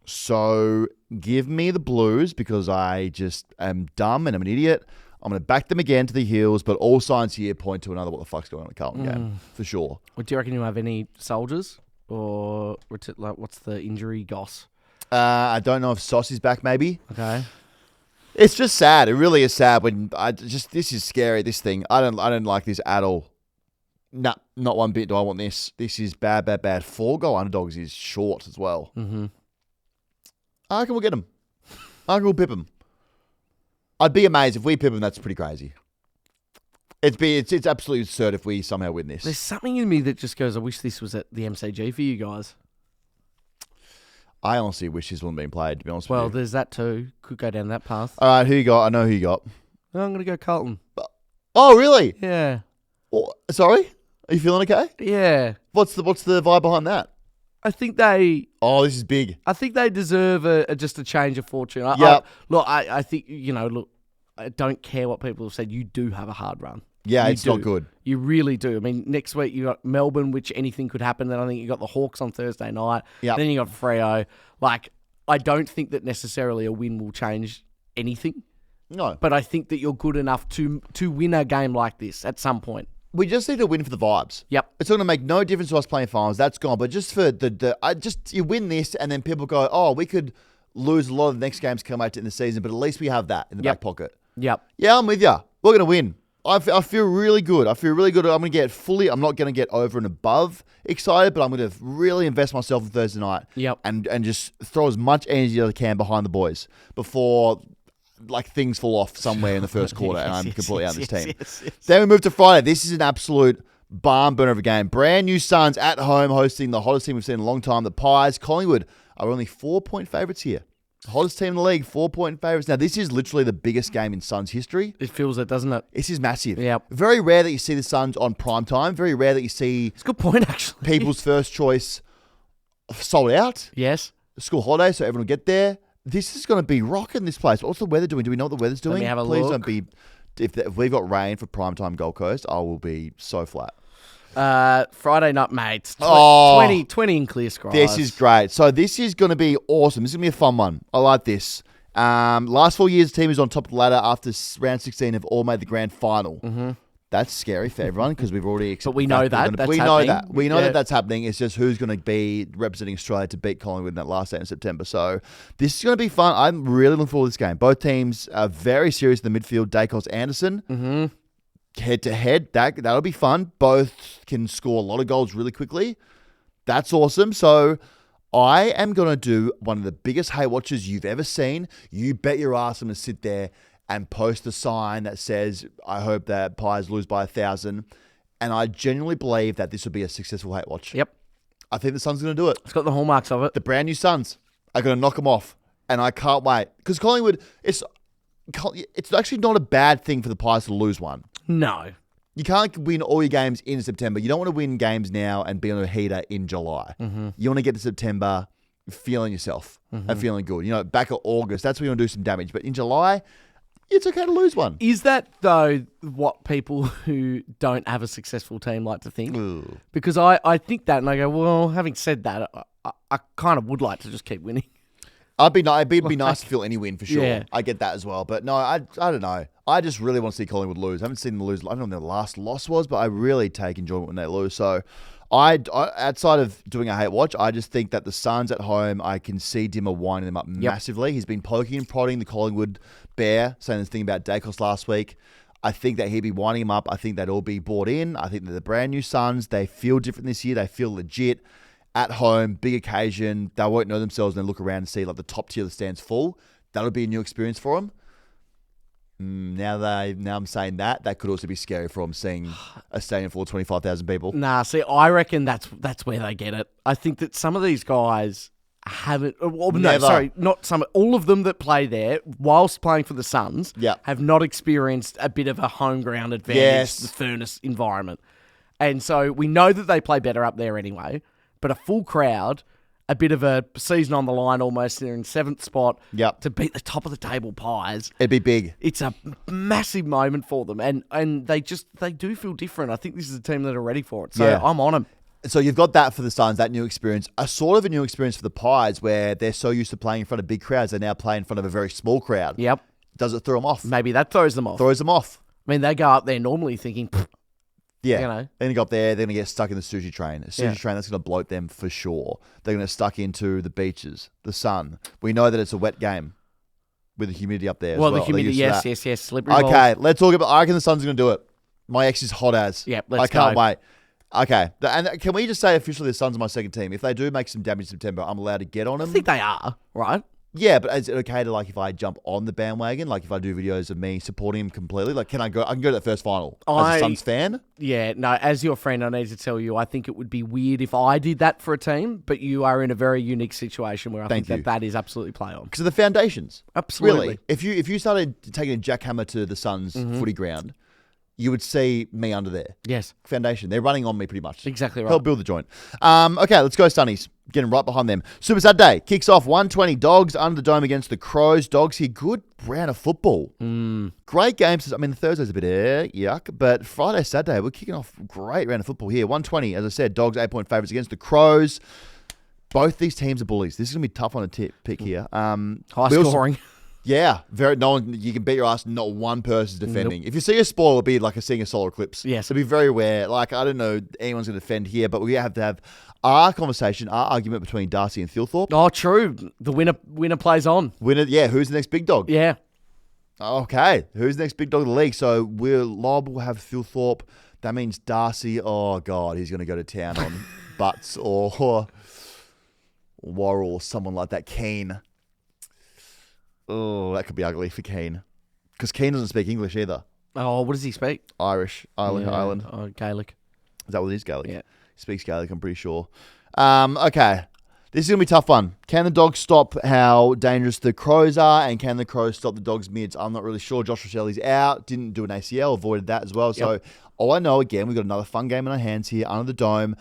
So give me the Blues because I just am dumb and I'm an idiot. I'm going to back them again to the heels, but all signs here point to another what the fuck's going on in the Carlton game, for sure. Well, do you reckon you have any soldiers? Or like, what's the injury goss? I don't know if Saucy's back, maybe. Okay. It's just sad. It really is sad when this is scary, this thing. I don't like this at all. Nah, not one bit do I want this. This is bad. 4-goal underdogs is short as well. Mm-hmm. I reckon we'll get them. I reckon we'll pip them. I'd be amazed if we pip them. That's pretty crazy. It's absolutely absurd if we somehow win this. There's something in me that just goes, I wish this was at the MCG for you guys. I honestly wish this wasn't being played, to be honest with you. Well, there's that too. Could go down that path. All right, who you got? I know who you got. I'm going to go Carlton. Oh, really? Yeah. Oh, sorry? Are you feeling okay? Yeah. What's the vibe behind that? I think they... Oh, this is big. I think they deserve just a change of fortune. Yep. I think, I don't care what people have said. You do have a hard run. Yeah, You it's do. not good. You really do. I mean, next week you got Melbourne, which anything could happen. Then I think you got the Hawks on Thursday night. Yep. Then you got Freo. Like, I don't think that necessarily a win will change anything. No. But I think that you're good enough to win a game like this at some point. We just need to win for the vibes. Yep. It's going to make no difference to us playing finals. That's gone. But just for you win this, and then people go, oh, we could lose a lot of the next games come out in the season, but at least we have that in the back pocket. Yep. Yeah, I'm with you. We're going to win. I feel really good. I'm going to get I'm not going to get over and above excited, but I'm going to really invest myself on Thursday night. Yep. And just throw as much energy as I can behind the boys before things fall off somewhere in the first quarter and I'm completely out of this team. Yes. Then we move to Friday. This is an absolute barn burner of a game. Brand new Suns at home hosting the hottest team we've seen in a long time, the Pies. Collingwood are only 4-point favourites here. Hottest team in the league, 4-point favourites. Now, this is literally the biggest game in Suns history. It feels it, doesn't it? This is massive. Yep. Very rare that you see the Suns on prime time. Very rare that you see It's a good point, actually. people's first choice sold out. Yes. School holiday, so everyone will get there. This is going to be rocking this place. What's the weather doing? Do we know what the weather's doing? me have a Please look. don't be... If we've got rain for primetime Gold Coast, I will be so flat. Friday night, mates. 20 in clear skies. This is great. So this is going to be awesome. This is going to be a fun one. I like this. Last 4 years, the team is on top of the ladder after round 16 have all made the grand final. Mm-hmm. That's scary for everyone because we've already accepted. But we know that. We know happening. that. We know Yeah. that that's happening. It's just who's going to be representing Australia to beat Collingwood in that last day in September. So this is going to be fun. I'm really looking forward to this game. Both teams are very serious in the midfield. Dacos, Anderson. Mm-hmm. Head to head. That'll be fun. Both can score a lot of goals really quickly. That's awesome. So I am going to do one of the biggest hate watches you've ever seen. You bet your ass I'm going to sit there and post a sign that says, I hope that Pies lose by 1,000. And I genuinely believe that this will be a successful hate watch. Yep. I think the Suns are going to do it. It's got the hallmarks of it. The brand new Suns are going to knock them off. And I can't wait. Because Collingwood, it's actually not a bad thing for the Pies to lose one. No. You can't win all your games in September. You don't want to win games now and be on a heater in July. Mm-hmm. You want to get to September feeling yourself and feeling good. Back at August, that's when you want to do some damage. But in July, it's okay to lose one. Is that, though, what people who don't have a successful team like to think? Ooh. Because I think that and I go, well, having said that, I kind of would like to just keep winning. It'd be nice to feel any win for sure. Yeah. I get that as well. But no, I don't know. I just really want to see Collingwood lose. I haven't seen them lose. I don't know when their last loss was, but I really take enjoyment when they lose. So I outside of doing a hate watch, I just think that the Suns at home, I can see Dimmer winding them up massively. He's been poking and prodding the Collingwood bear, saying this thing about Dacos last week. I think that he'd be winding him up. I think they'd all be bought in. I think that the brand new Suns, they feel different this year. They feel legit. At home, big occasion. They won't know themselves and then look around and see the top tier of the stands full. That'll be a new experience for them. Now I'm saying that could also be scary for them, seeing a stadium full of 25,000 people. Nah, see, I reckon that's where they get it. I think that some of these guys haven't... all of them that play there, whilst playing for the Suns, have not experienced a bit of a home ground advantage, the furnace environment. And so we know that they play better up there anyway. But a full crowd, a bit of a season on the line almost. They're in 7th spot. Yep. To beat the top of the table Pies. It'd be big. It's a massive moment for them. And they do feel different. I think this is a team that are ready for it. So Yeah. I'm on them. So you've got that for the Suns, that new experience. A sort of a new experience for the Pies where they're so used to playing in front of big crowds, they now play in front of a very small crowd. Yep. Does it throw them off? Maybe that throws them off. Throws them off. I mean, they go up there normally thinking, Yeah. You know. They're going to go up there, they're going to get stuck in the sushi train. A sushi train, that's going to bloat them for sure. They're going to stuck into the beaches, the sun. We know that it's a wet game with the humidity up there as well. the humidity, They're used to yes. that. Slippery ball. Okay, let's talk about, I reckon the Suns are going to do it. My ex is hot as. Yep, I let's can't go. wait. Okay, and can we just say officially the Suns are my second team? If they do make some damage in September, I'm allowed to get on them. I think they are, right? Yeah, but is it okay to, like, if I jump on the bandwagon, like if I do videos of me supporting him completely, like, can I go? I can go to that first final as a Suns fan. Yeah, no, as your friend, I need to tell you, I think it would be weird if I did that for a team, but you are in a very unique situation where I Thank think you. that is absolutely play on. Because of the foundations. Absolutely. Really, if you started taking a jackhammer to the Suns footy ground, you would see me under there. Yes. Foundation. They're running on me pretty much. Exactly right. Help build the joint. Okay, let's go Sunnies. Getting right behind them. Super Saturday kicks off 1:20. Dogs under the dome against the Crows. Dogs here. Good round of football. Great games. I mean, Thursday's a bit yuck, but Friday, Saturday, we're kicking off great round of football here. 1:20, as I said, Dogs 8-point favourites against the Crows. Both these teams are bullies. This is going to be tough on a pick here. High we also- scoring. Yeah, very. No one. You can bet your ass. Not one person's defending. If you see a spoil, it'll be like seeing a solar eclipse. Yes. So be very aware. Like, I don't know anyone's going to defend here, but we have to have our conversation, our argument between Darcy and Thilthorpe. Oh, true. The winner plays on. Winner. Yeah. Who's the next big dog? Yeah. Okay. Who's the next big dog of the league? So Lob will have Thilthorpe. That means Darcy. Oh God, he's going to go to town on Butts or Worrell or someone like that. Keane. Oh, that could be ugly for Keane. Because Keane doesn't speak English either. Oh, what does he speak? Irish. Ireland. Oh, Gaelic. Is that what it is, Gaelic? Yeah. He speaks Gaelic, I'm pretty sure. Okay. This is going to be a tough one. Can the Dogs stop how dangerous the Crows are? And can the Crows stop the Dogs' mids? I'm not really sure. Josh Rosselli's out. Didn't do an ACL. Avoided that as well. So, all I know, again, we've got another fun game in our hands here under the dome.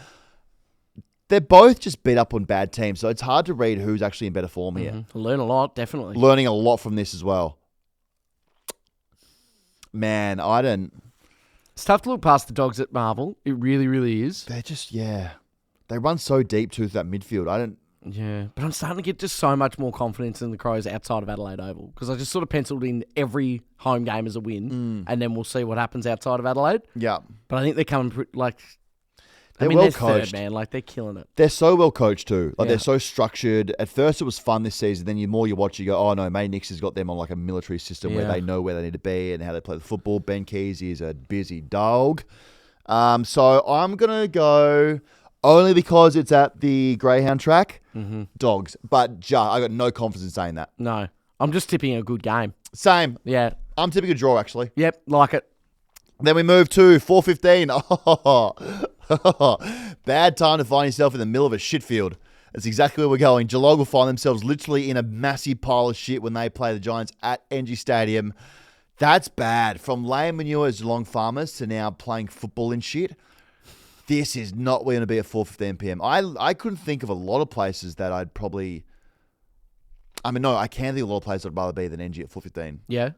They're both just beat up on bad teams, so it's hard to read who's actually in better form here. Learn a lot, definitely. Learning a lot from this as well. Man, I don't... It's tough to look past the Dogs at Marvel. It really, really is. They're just, they run so deep too through that midfield. I don't... Yeah, but I'm starting to get just so much more confidence in the Crows outside of Adelaide Oval because I just sort of penciled in every home game as a win, and then we'll see what happens outside of Adelaide. Yeah. But I think they're coming They're well well coached, coached. man. Like they're killing it. They're so well coached too. Like Yeah. they're so structured. At first it was fun this season. Then the more you watch, you go, oh no, May Nix has got them on like a military system where Yeah. they know where they need to be and how they play the football. Ben Keys is a busy dog. So I'm going to go only because it's at the Greyhound track. Dogs. But I got no confidence in saying that. No, I'm just tipping a good game. Same. Yeah. I'm tipping a draw actually. Yep. Like it. Then we move to 4:15. Oh, bad time to find yourself in the middle of a shit field. That's exactly where we're going. Geelong will find themselves literally in a massive pile of shit when they play the Giants at NG Stadium. That's bad. From laying manure as Geelong farmers to now playing football in shit. This is not going to be at 4:15 p.m. I couldn't think of a lot of places that I'd probably... I mean, no, I can think of a lot of places I'd rather be than NG at 4:15. Yeah.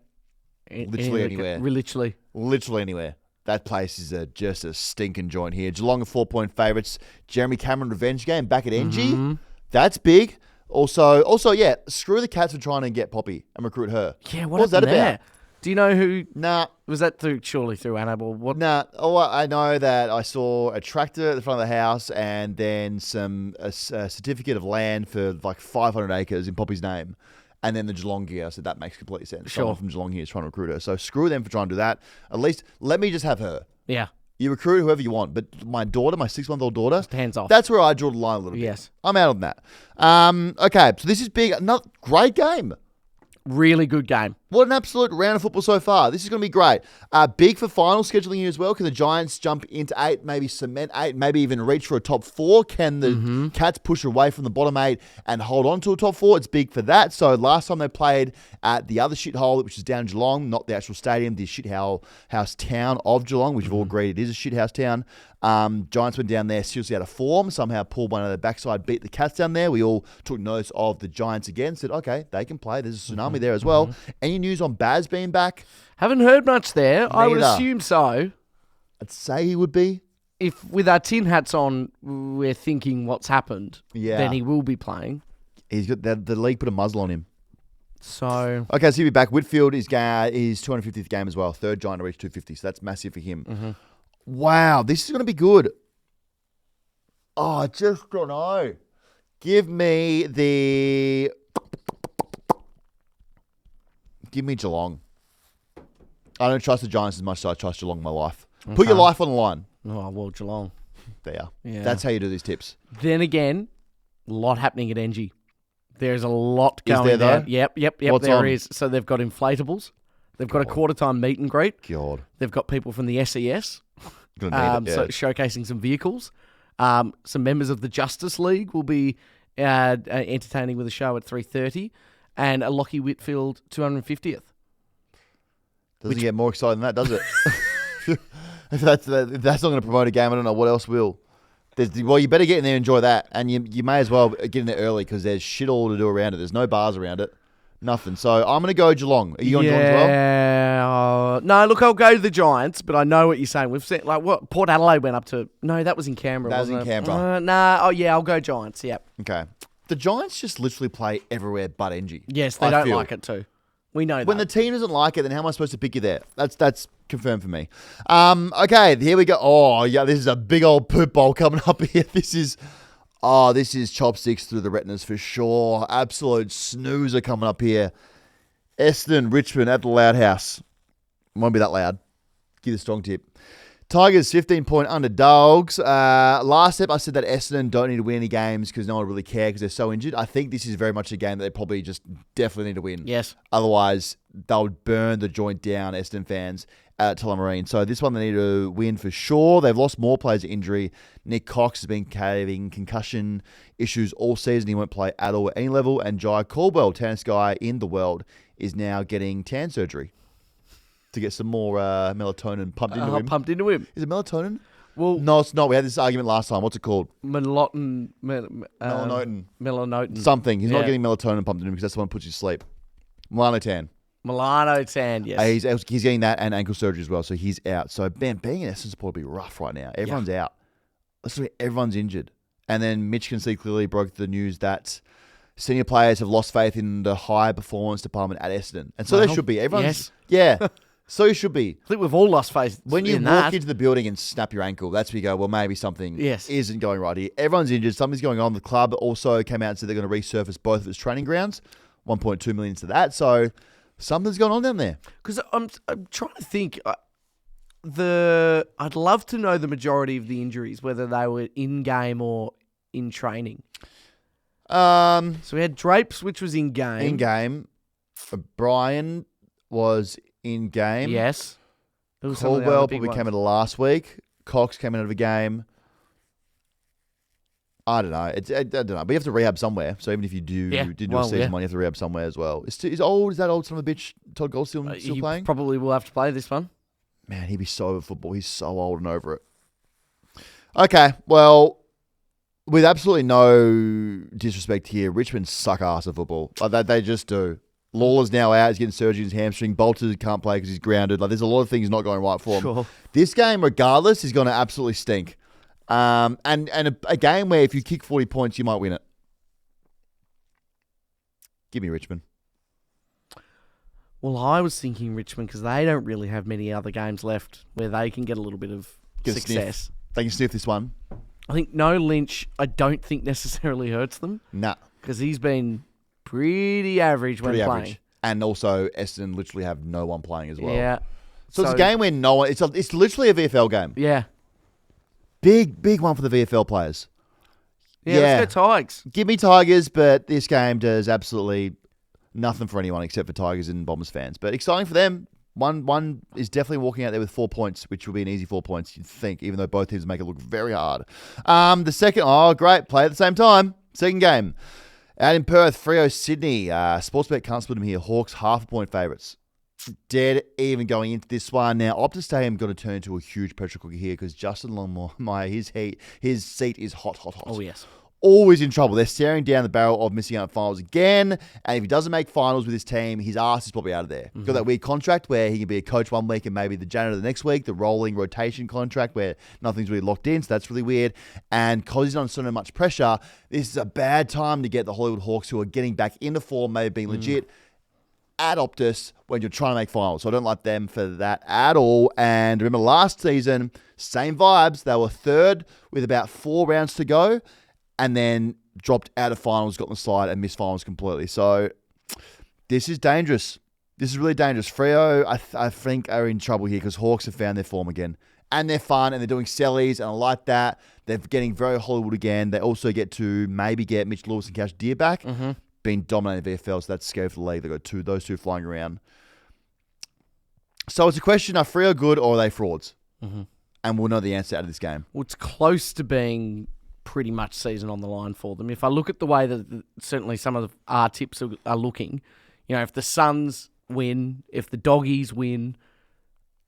Literally anywhere. Literally. Literally anywhere. That place is just a stinking joint here. Geelong are 4-point favourites. Jeremy Cameron revenge game back at NG. That's big. Also, yeah, screw the Cats for trying to get Poppy and recruit her. Yeah, what was that happened there? about? Do you know who... Nah. Was that surely through Annabelle? What? Nah. Oh, I know that I saw a tractor at the front of the house and then a certificate of land for like 500 acres in Poppy's name. And then the Geelong gear. So that makes complete sense. Sure. Someone from Geelong here is trying to recruit her. So screw them for trying to do that. At least let me just have her. Yeah. You recruit whoever you want, but my daughter, my 6-month-old daughter, Hands off. that's where I draw the line a little bit. Yes. I'm out on that. Okay, so this is big. Another great game. Really good game. What an absolute round of football so far. This is going to be great. Big for final scheduling here as well. Can the Giants jump into 8, maybe cement 8, maybe even reach for a top 4? Can the Cats push away from the bottom 8 and hold on to a top 4? It's big for that. So last time they played at the other shithole, which is down Geelong, not the actual stadium, the shithouse town of Geelong, which we've all agreed it is a shithouse town. Giants went down there seriously out of form, somehow pulled one out of thetheir backside, beat the Cats down there. We all took notice of the Giants again, said, okay, they can play. There's a tsunami there as well. Any news on Baz being back? Haven't heard much there. I would Neither. assume so. I'd say he would be. If with our tin hats on, we're thinking what's happened, then he will be playing. He's got the league put a muzzle on him. So Okay, so he'll be back. Whitfield is his 250th game as well. Third Giant to reach 250, so that's massive for him. Wow, this is going to be good. Oh, I just don't know. Give me Geelong. I don't trust the Giants as much as I trust Geelong in my life. Put your life on the line. oh well, Geelong. There. Yeah. That's how you do these tips. Then again, a lot happening at NG. There's a lot Is going there, though? there. Yep. What's There on? is. So they've got inflatables. They've got a quarter time meet and greet. God. They've got people from the SES. Gonna need it, So showcasing some vehicles. Some members of the Justice League will be entertaining with a show at 3:30, and a Lockie Whitfield 250th. Doesn't get more exciting than that, does it? if that's not going to promote a game, I don't know what else will. Well, you better get in there and enjoy that. And you may as well get in there early because there's shit all to do around it. There's no bars around it. Nothing. So I'm going to go Geelong. Are you going Geelong as well? Yeah. No, look, I'll go to the Giants, but I know what you're saying. We've seen, what Port Adelaide went up to. No, that was in Canberra. That was wasn't in it? Canberra. Oh, yeah, I'll go Giants. Yep. Okay. The Giants just literally play everywhere but NG. Yes, they don't like it too. We know that. When the team doesn't like it, then how am I supposed to pick you there? That's confirmed for me. Okay, here we go. Oh, yeah, this is a big old poop bowl coming up here. This is chopsticks through the retinas for sure. Absolute snoozer coming up here. Essendon, Richmond at the Loud House. Won't be that loud. Give the strong tip. Tigers, 15-point underdogs. Last step, I said that Essendon don't need to win any games because no one really care because they're so injured. I think this is very much a game that they probably just definitely need to win. Yes. Otherwise, they'll burn the joint down, Essendon fans, at Tullamarine. So this one they need to win for sure. They've lost more players to injury. Nick Cox has been having concussion issues all season. He won't play at all at any level. And Jai Caldwell, tannest guy in the world, is now getting tan surgery to get some more melatonin pumped into him. Pumped into him. Is it melatonin? Well, No, it's not. We had this argument last time. What's it called? melatonin. Melanotin. Something. He's not Yeah. getting melatonin pumped into him because that's the one that puts you to sleep. Melanotan. Melanotan, yes. He's getting that and ankle surgery as well, so he's out. So, man, being an Essendon supporter would be rough right now. Everyone's out. Literally, everyone's injured. And then Mitch Kinsey clearly broke the news that senior players have lost faith in the high performance department at Essendon. And so there should be. Everyone's, yeah. So you should be. I think we've all lost faith When you in walk that. into the building and snap your ankle, that's where you go, well, maybe something Yes. isn't going right here. Everyone's injured. Something's going on. The club also came out and said they're going to resurface both of its training grounds. 1.2 million to that. So something's going on down there. Because I'm trying to think. I'd love to know the majority of the injuries, whether they were in game or in training. So we had Drapes, which was in game. In game. Brian was in game. Yes. It was some of the Caldwell other big probably came ones. out of last week. Cox came out of a game. I don't know. I don't know. But you have to rehab somewhere. So even if you didn't do a season one, you have to rehab somewhere as well. Is that old son of a bitch, Todd Goldstein, still He playing? probably will have to play this one. Man, he'd be so over football. He's so old and over it. Okay, well, with absolutely no disrespect here, Richmond suck ass at football. Like they just do. Lawler's now out. He's getting surgery in his hamstring. Bolter can't play because he's grounded. Like there's a lot of things not going right for him. Sure. This game, regardless, is going to absolutely stink. And a game where if you kick 40 points, you might win it. Give me Richmond. Well, I was thinking Richmond because they don't really have many other games left where they can get a little bit of Get a success. sniff. They can sniff this one. I think no Lynch, I don't think necessarily hurts them Nah. because he's been pretty average when Pretty playing. average. And also, Essendon literally have no one playing as well. Yeah. So it's a game where no one... It's literally a VFL game. Yeah. Big one for the VFL players. Yeah, let's go Tigers. Give me Tigers, but this game does absolutely Nothing for anyone except for Tigers and Bombers fans. But exciting for them. One is definitely walking out there with 4 points, which will be an easy 4 points, you'd think, even though both teams make it look very hard. The second, great, play at the same time. Second game. Out in Perth, Freo, Sydney. Sportsbet can't split them here. Hawks, 0.5 point favourites. Dead even going into this one. Now, Optus Stadium going to turn into a huge pressure cooker here because Justin Longmire, his seat is hot. Oh, yes. Always in trouble. They're staring down the barrel of missing out on finals again. And if he doesn't make finals with his team, his ass is probably out of there. Got that weird contract where he can be a coach one week and maybe the janitor the next week. The rolling rotation contract where nothing's really locked in. So that's really weird. And because he's not under so much pressure, this is a bad time to get the Hollywood Hawks who are getting back into form, maybe being legit, at Optus when you're trying to make finals. So I don't like them for that at all. And remember last season, same vibes. They were third with about 4 rounds to go. And then dropped out of finals, got on the slide, and missed finals completely. So this is dangerous. This is really dangerous. Freo, I think, are in trouble here because Hawks have found their form again. And they're fun, and they're doing sellies, and I like that. They're getting very Hollywood again. They also get to maybe get Mitch Lewis and Cash Deer back. Being dominated in VFL, so that's scary for the league. They've got those two flying around. So it's a question, are Freo good or are they frauds? And we'll know the answer out of this game. Well, it's close to being pretty much season on the line for them. If I look at the way that certainly some of our tips are looking, if the Suns win, if the Doggies win,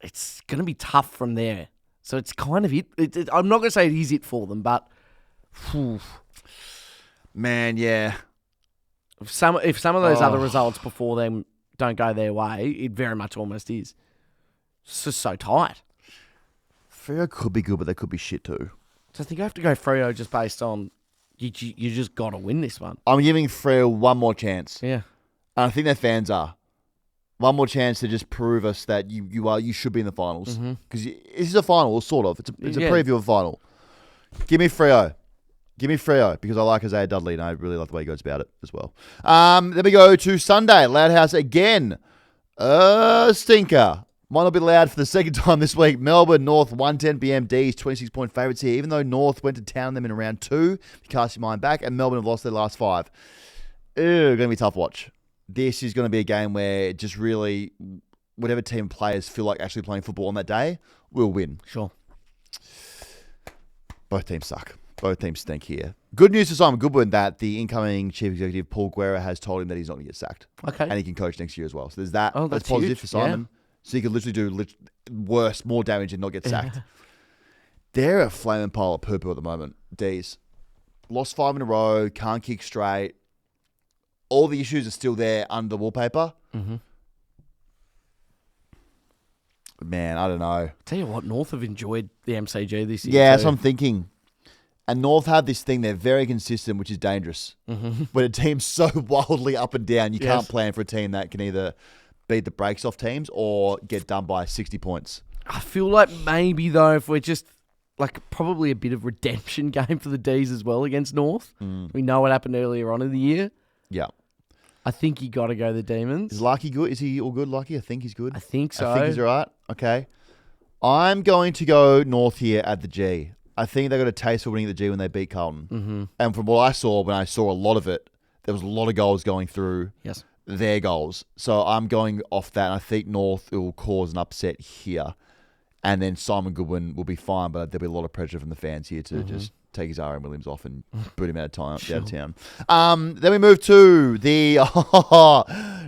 it's going to be tough from there. So it's kind of it. I'm not going to say it is it for them, but man, yeah. If some of those other results before them don't go their way, it very much almost is. It's just so tight. Freo could be good, but they could be shit too. So I think I have to go Freo just based on you just got to win this one. I'm giving Freo one more chance. Yeah. And I think their fans are. One more chance to just prove us that you should be in the finals. Because this is a final, sort of. It's a preview of a final. Give me Freo. Give me Freo because I like Isaiah Dudley and I really like the way he goes about it as well. Then we go to Sunday. Loud House again. Stinker. Might not be loud for the second time this week. Melbourne, North, 1:10 p.m. D's, 26-point favourites here. Even though North went to town them in round 2, you cast your mind back, and Melbourne have lost their last 5. Going to be a tough watch. This is going to be a game where just really, whatever team players feel like actually playing football on that day will win. Sure. Both teams suck. Both teams stink here. Good news for Simon Goodwin that the incoming chief executive, Paul Guerra, has told him that he's not going to get sacked. Okay. And he can coach next year as well. So there's that. Oh, that's positive huge. for Simon. Yeah. So he could literally do worse, more damage and not get sacked. They're a flaming pile of poo-poo at the moment. D's. Lost 5 in a row, can't kick straight. All the issues are still there under the wallpaper. Man, I don't know. Tell you what, North have enjoyed the MCG this year. Yeah, too. that's what I'm thinking. And North have this thing, they're very consistent, which is dangerous. When a team's so wildly up and down, you can't plan for a team that can either beat the brakes off teams or get done by 60 points. I feel like maybe, though, if we're just probably a bit of redemption game for the D's as well against North. We know what happened earlier on in the year. Yeah. I think you got to go the Demons. Is Lucky good? Is he all good, Lucky? I think he's good. I think so. I think he's all right. Okay. I'm going to go North here at the G. I think they got a taste for winning the G when they beat Carlton. And from what I saw, when I saw a lot of it, there was a lot of goals going through their goals. So I'm going off that, and I think North will cause an upset here. And then Simon Goodwin will be fine, but there'll be a lot of pressure from the fans here to just take his Aaron Williams off and boot him out of town. Then we move to the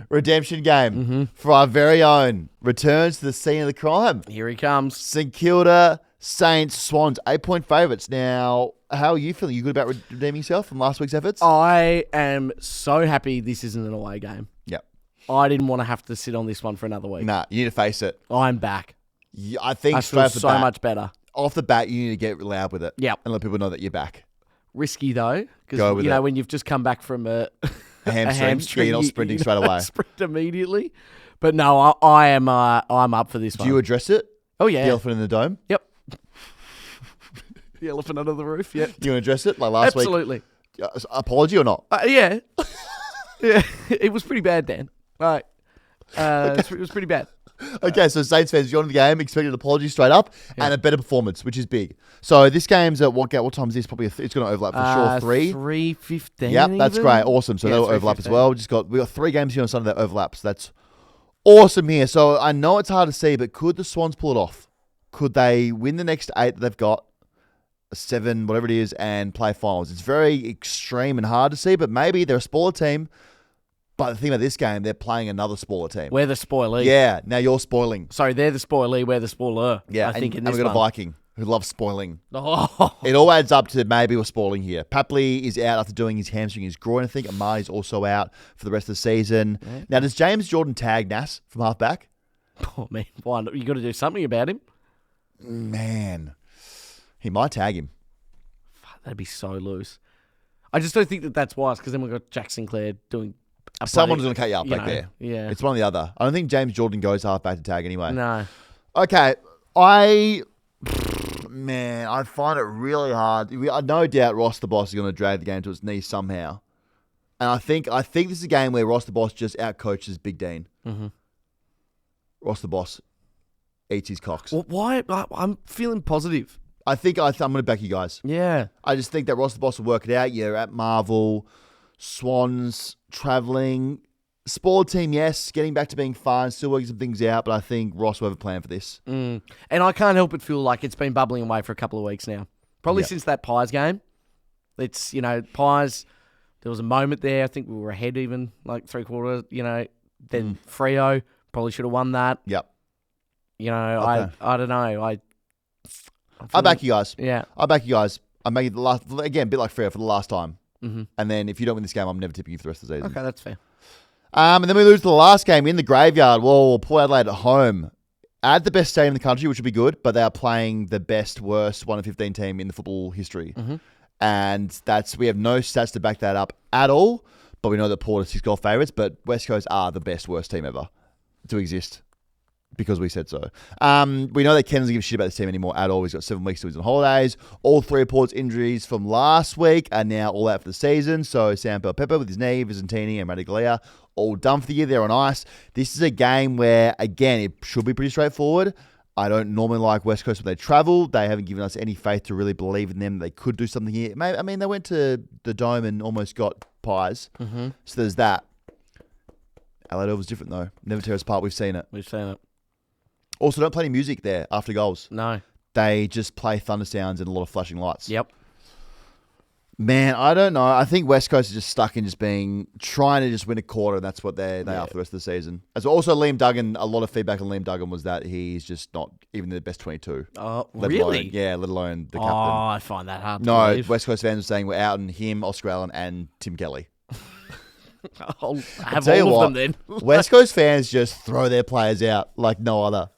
redemption game for our very own. Returns to the scene of the crime. Here he comes. St Kilda, Saints, Swans, 8-point favourites. Now, how are you feeling? You good about redeeming yourself from last week's efforts? I am so happy this isn't an away game. Yep. I didn't want to have to sit on this one for another week. Nah, you need to face it. I'm back. Yeah, I think I straight feel off the so bat, much better. Off the bat, you need to get loud with it. Yep. And let people know that you're back. Risky though, Go because with you know it. when you've just come back from a hamstring, you're not sprinting straight away. Sprint immediately. But no, I'm up for this Do one. you address it? Oh yeah. The elephant in the dome? Yep. The elephant under the roof. Yep. You want to address it like last week? Absolutely. Apology or not? Yeah. Yeah. It was pretty bad, Dan. Right. It was pretty bad. Okay, so Saints fans, you're on the game, expect an apology straight up and a better performance, which is big. So this game's at what time is this? Probably it's going to overlap for sure. 3:15. Yep, that's great. Awesome. So Yeah, that'll overlap as 3:15. well. We got 3 games here on Sunday that overlaps. That's awesome here. So I know it's hard to see, but could the Swans pull it off? Could they win the next 8 that they've got, 7, whatever it is, and play finals? It's very extreme and hard to see, but maybe they're a spoiler team. But the thing about this game, they're playing another spoiler team. We're the spoilee. Yeah, now you're spoiling. Sorry, they're the spoilee. We're the spoiler. Yeah, I think in and this we've got one. a Viking who loves spoiling. Oh. It all adds up to maybe we're spoiling here. Papley is out after doing his hamstring, his groin, I think. Amari's also out for the rest of the season. Yeah. Now, does James Jordan tag Nas from halfback? Oh, man. Why not? You got to do something about him. Man, he might tag him. Fuck, that'd be so loose. I just don't think that that's wise because then we've got Jack Sinclair doing a Someone's bloody- going to cut you up you back know, there. Yeah. It's one or the other. I don't think James Jordan goes halfback to tag anyway. No. Okay, Man, I find it really hard. No doubt Ross the Boss is going to drag the game to its knees somehow. And I think this is a game where Ross the Boss just outcoaches Big Dean. Mm-hmm. Ross the Boss eats his cocks. Well, why? I'm feeling positive. I think I'm going to back you guys. Yeah. I just think that Ross the Boss will work it out. You're at Marvel, Swans, travelling. Spoiled team, yes. Getting back to being fun, still working some things out, but I think Ross will have a plan for this. And I can't help but feel like it's been bubbling away for a couple of weeks now. Probably since that Pies game. It's, Pies, there was a moment there. I think we were ahead even, like 3/4, Then Freo probably should have won that. Yep. Okay. I don't know. I'll back you guys. Yeah. I'll back you guys. I'm making the last, again, a bit like Freo for the last time. Mm-hmm. And then if you don't win this game, I'm never tipping you for the rest of the season. Okay, that's fair. And then we lose to the last game in the graveyard. Well, Port Adelaide at home. Add the best stadium in the country, which would be good, but they are playing the best, worst 1 of 15 team in the football history. Mm-hmm. And we have no stats to back that up at all, but we know that Port are 6-goal favourites, but West Coast are the best, worst team ever to exist because we said so. We know that Ken doesn't give a shit about this team anymore at all. He's got 7 weeks till he's on holidays. All 3 reports injuries from last week are now all out for the season. So Sam Pepper with his knee, Vizentini and Radigalia all done for the year. They're on ice. This is a game where, again, it should be pretty straightforward. I don't normally like West Coast when they travel. They haven't given us any faith to really believe in them. They could do something here. I mean, they went to the Dome and almost got Pies. Mm-hmm. So there's that. Adelaide was different, though. Never tear us apart. We've seen it. We've seen it. Also, don't play any music there after goals. No. They just play thunder sounds and a lot of flashing lights. Yep. Man, I don't know. I think West Coast is just stuck in just trying to just win a quarter, and that's what they are for the rest of the season. As well, also, Liam Duggan, a lot of feedback on Liam Duggan was that he's just not even the best 22. Really? Let alone the captain. I find that hard to No, believe. West Coast fans are saying we're out on him, Oscar Allen, and Tim Kelly. I'll have Tell you all of what, them then. West Coast fans just throw their players out like no other.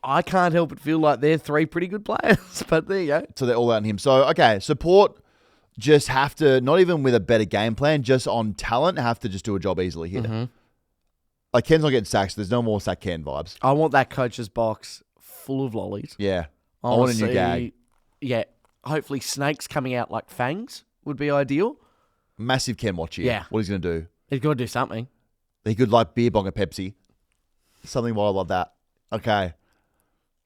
I can't help but feel like they're 3 pretty good players, but there you go. So they're all out on him. So, okay, Port just have to, not even with a better game plan, just on talent, have to just do a job easily here. Mm-hmm. Like, Ken's not getting sacked, so there's no more sack Ken vibes. I want that coach's box full of lollies. Yeah. I want a new gag. Yeah. Hopefully snakes coming out like fangs would be ideal. Massive Ken watch here. Yeah. What he's going to do. He's got to do something. He could like beer bong a Pepsi. Something wild like that. Okay.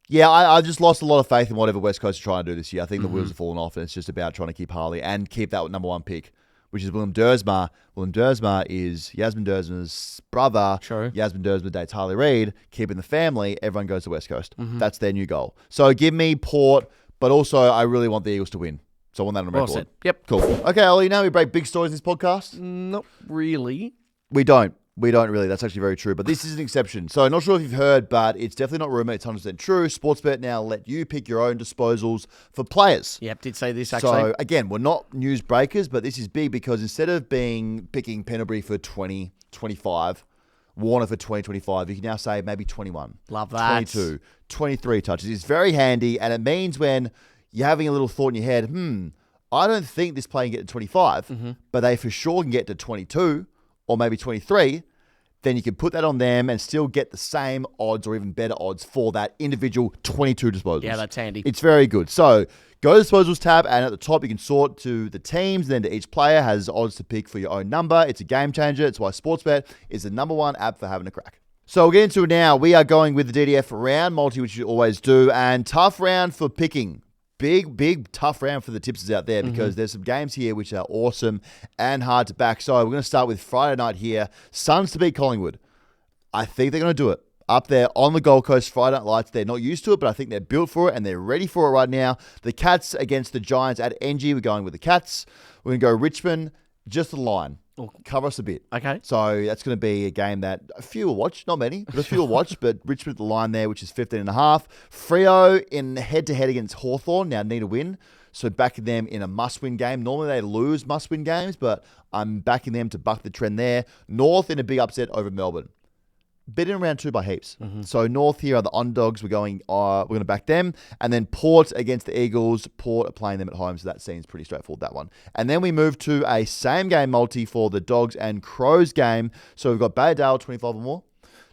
Yeah, I just lost a lot of faith in whatever West Coast are trying to do this year. I think the wheels have fallen off, and it's just about trying to keep Harley and keep that number 1 pick, which is Willem Dersma. Willem Dersma is Yasmin Dersma's brother. True. Yasmin Dersma dates Harley Reid. Keeping the family, everyone goes to West Coast. That's their new goal. So give me Port, but also I really want the Eagles to win. So I want that on Well record. said. Yep. Cool. Okay, Ollie, now we break big stories in this podcast. Not really. We don't really. That's actually very true. But this is an exception. So not sure if you've heard, but it's definitely not rumor. It's 100% true. Sportsbet now let you pick your own disposals for players. Yep, did say this actually. So again, we're not news breakers, but this is big because instead of picking Pendlebury for 2025, Warner for 2025, you can now say maybe 21. Love that. 22, 23 touches. It's very handy, and it means when you're having a little thought in your head, I don't think this player can get to 25, but they for sure can get to 22 or maybe 23, then you can put that on them and still get the same odds or even better odds for that individual 22 disposals. Yeah, that's handy. It's very good. So go to the disposals tab, and at the top you can sort to the teams, and then to each player has odds to pick for your own number. It's a game changer. It's why Sportsbet is the number 1 app for having a crack. So we'll get into it now. We are going with the DDF round multi, which you always do, and tough round for picking. Big, tough round for the tipsters out there because there's some games here which are awesome and hard to back. So we're going to start with Friday night here. Suns to beat Collingwood. I think they're going to do it. Up there on the Gold Coast, Friday Night Lights. They're not used to it, but I think they're built for it and they're ready for it right now. The Cats against the Giants at NG. We're going with the Cats. We're going to go Richmond, just the line. Cover us a bit. Okay. So that's going to be a game that a few will watch. Not many, but a few will watch. But Richmond at the line there, which is 15.5. Freo in head-to-head against Hawthorn. Now need a win. So backing them in a must-win game. Normally they lose must-win games, but I'm backing them to buck the trend there. North in a big upset over Melbourne. Beaten in round 2 by heaps. So North here are the underdogs. We're going to back them. And then Port against the Eagles. Port are playing them at home, so that seems pretty straightforward, that one. And then we move to a same game multi for the Dogs and Crows game. So we've got Baydale 25 or more.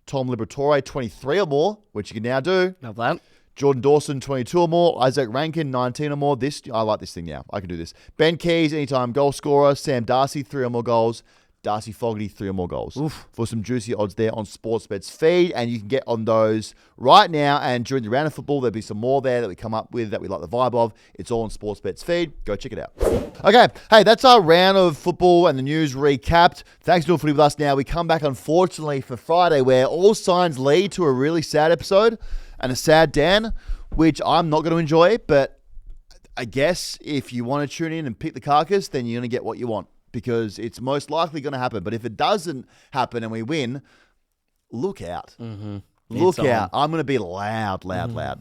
Tom Liberatore 23 or more, which you can now do. Love that. Jordan Dawson 22 or more. Isaac Rankin 19 or more. I like this thing now. I can do this. Ben Keys anytime goal scorer. Sam Darcy 3 or more goals. Darcy Fogarty, 3 or more goals. For some juicy odds there on Sportsbet's feed. And you can get on those right now. And during the round of football, there'll be some more there that we come up with that we like the vibe of. It's all on Sportsbet's feed. Go check it out. Okay. Hey, that's our round of football and the news recapped. Thanks for doing footy with us now. We come back, unfortunately, for Friday, where all signs lead to a really sad episode and a sad Dan, which I'm not going to enjoy. But I guess if you want to tune in and pick the carcass, then you're going to get what you want. Because it's most likely going to happen. But if it doesn't happen and we win, look out. Look out. I'm going to be loud.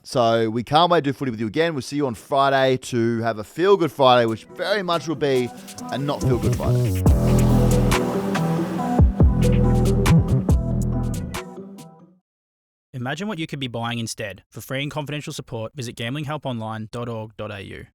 So we can't wait to do footy with you again. We'll see you on Friday to have a feel-good Friday, which very much will be a not feel-good Friday. Imagine what you could be buying instead. For free and confidential support, visit gamblinghelponline.org.au.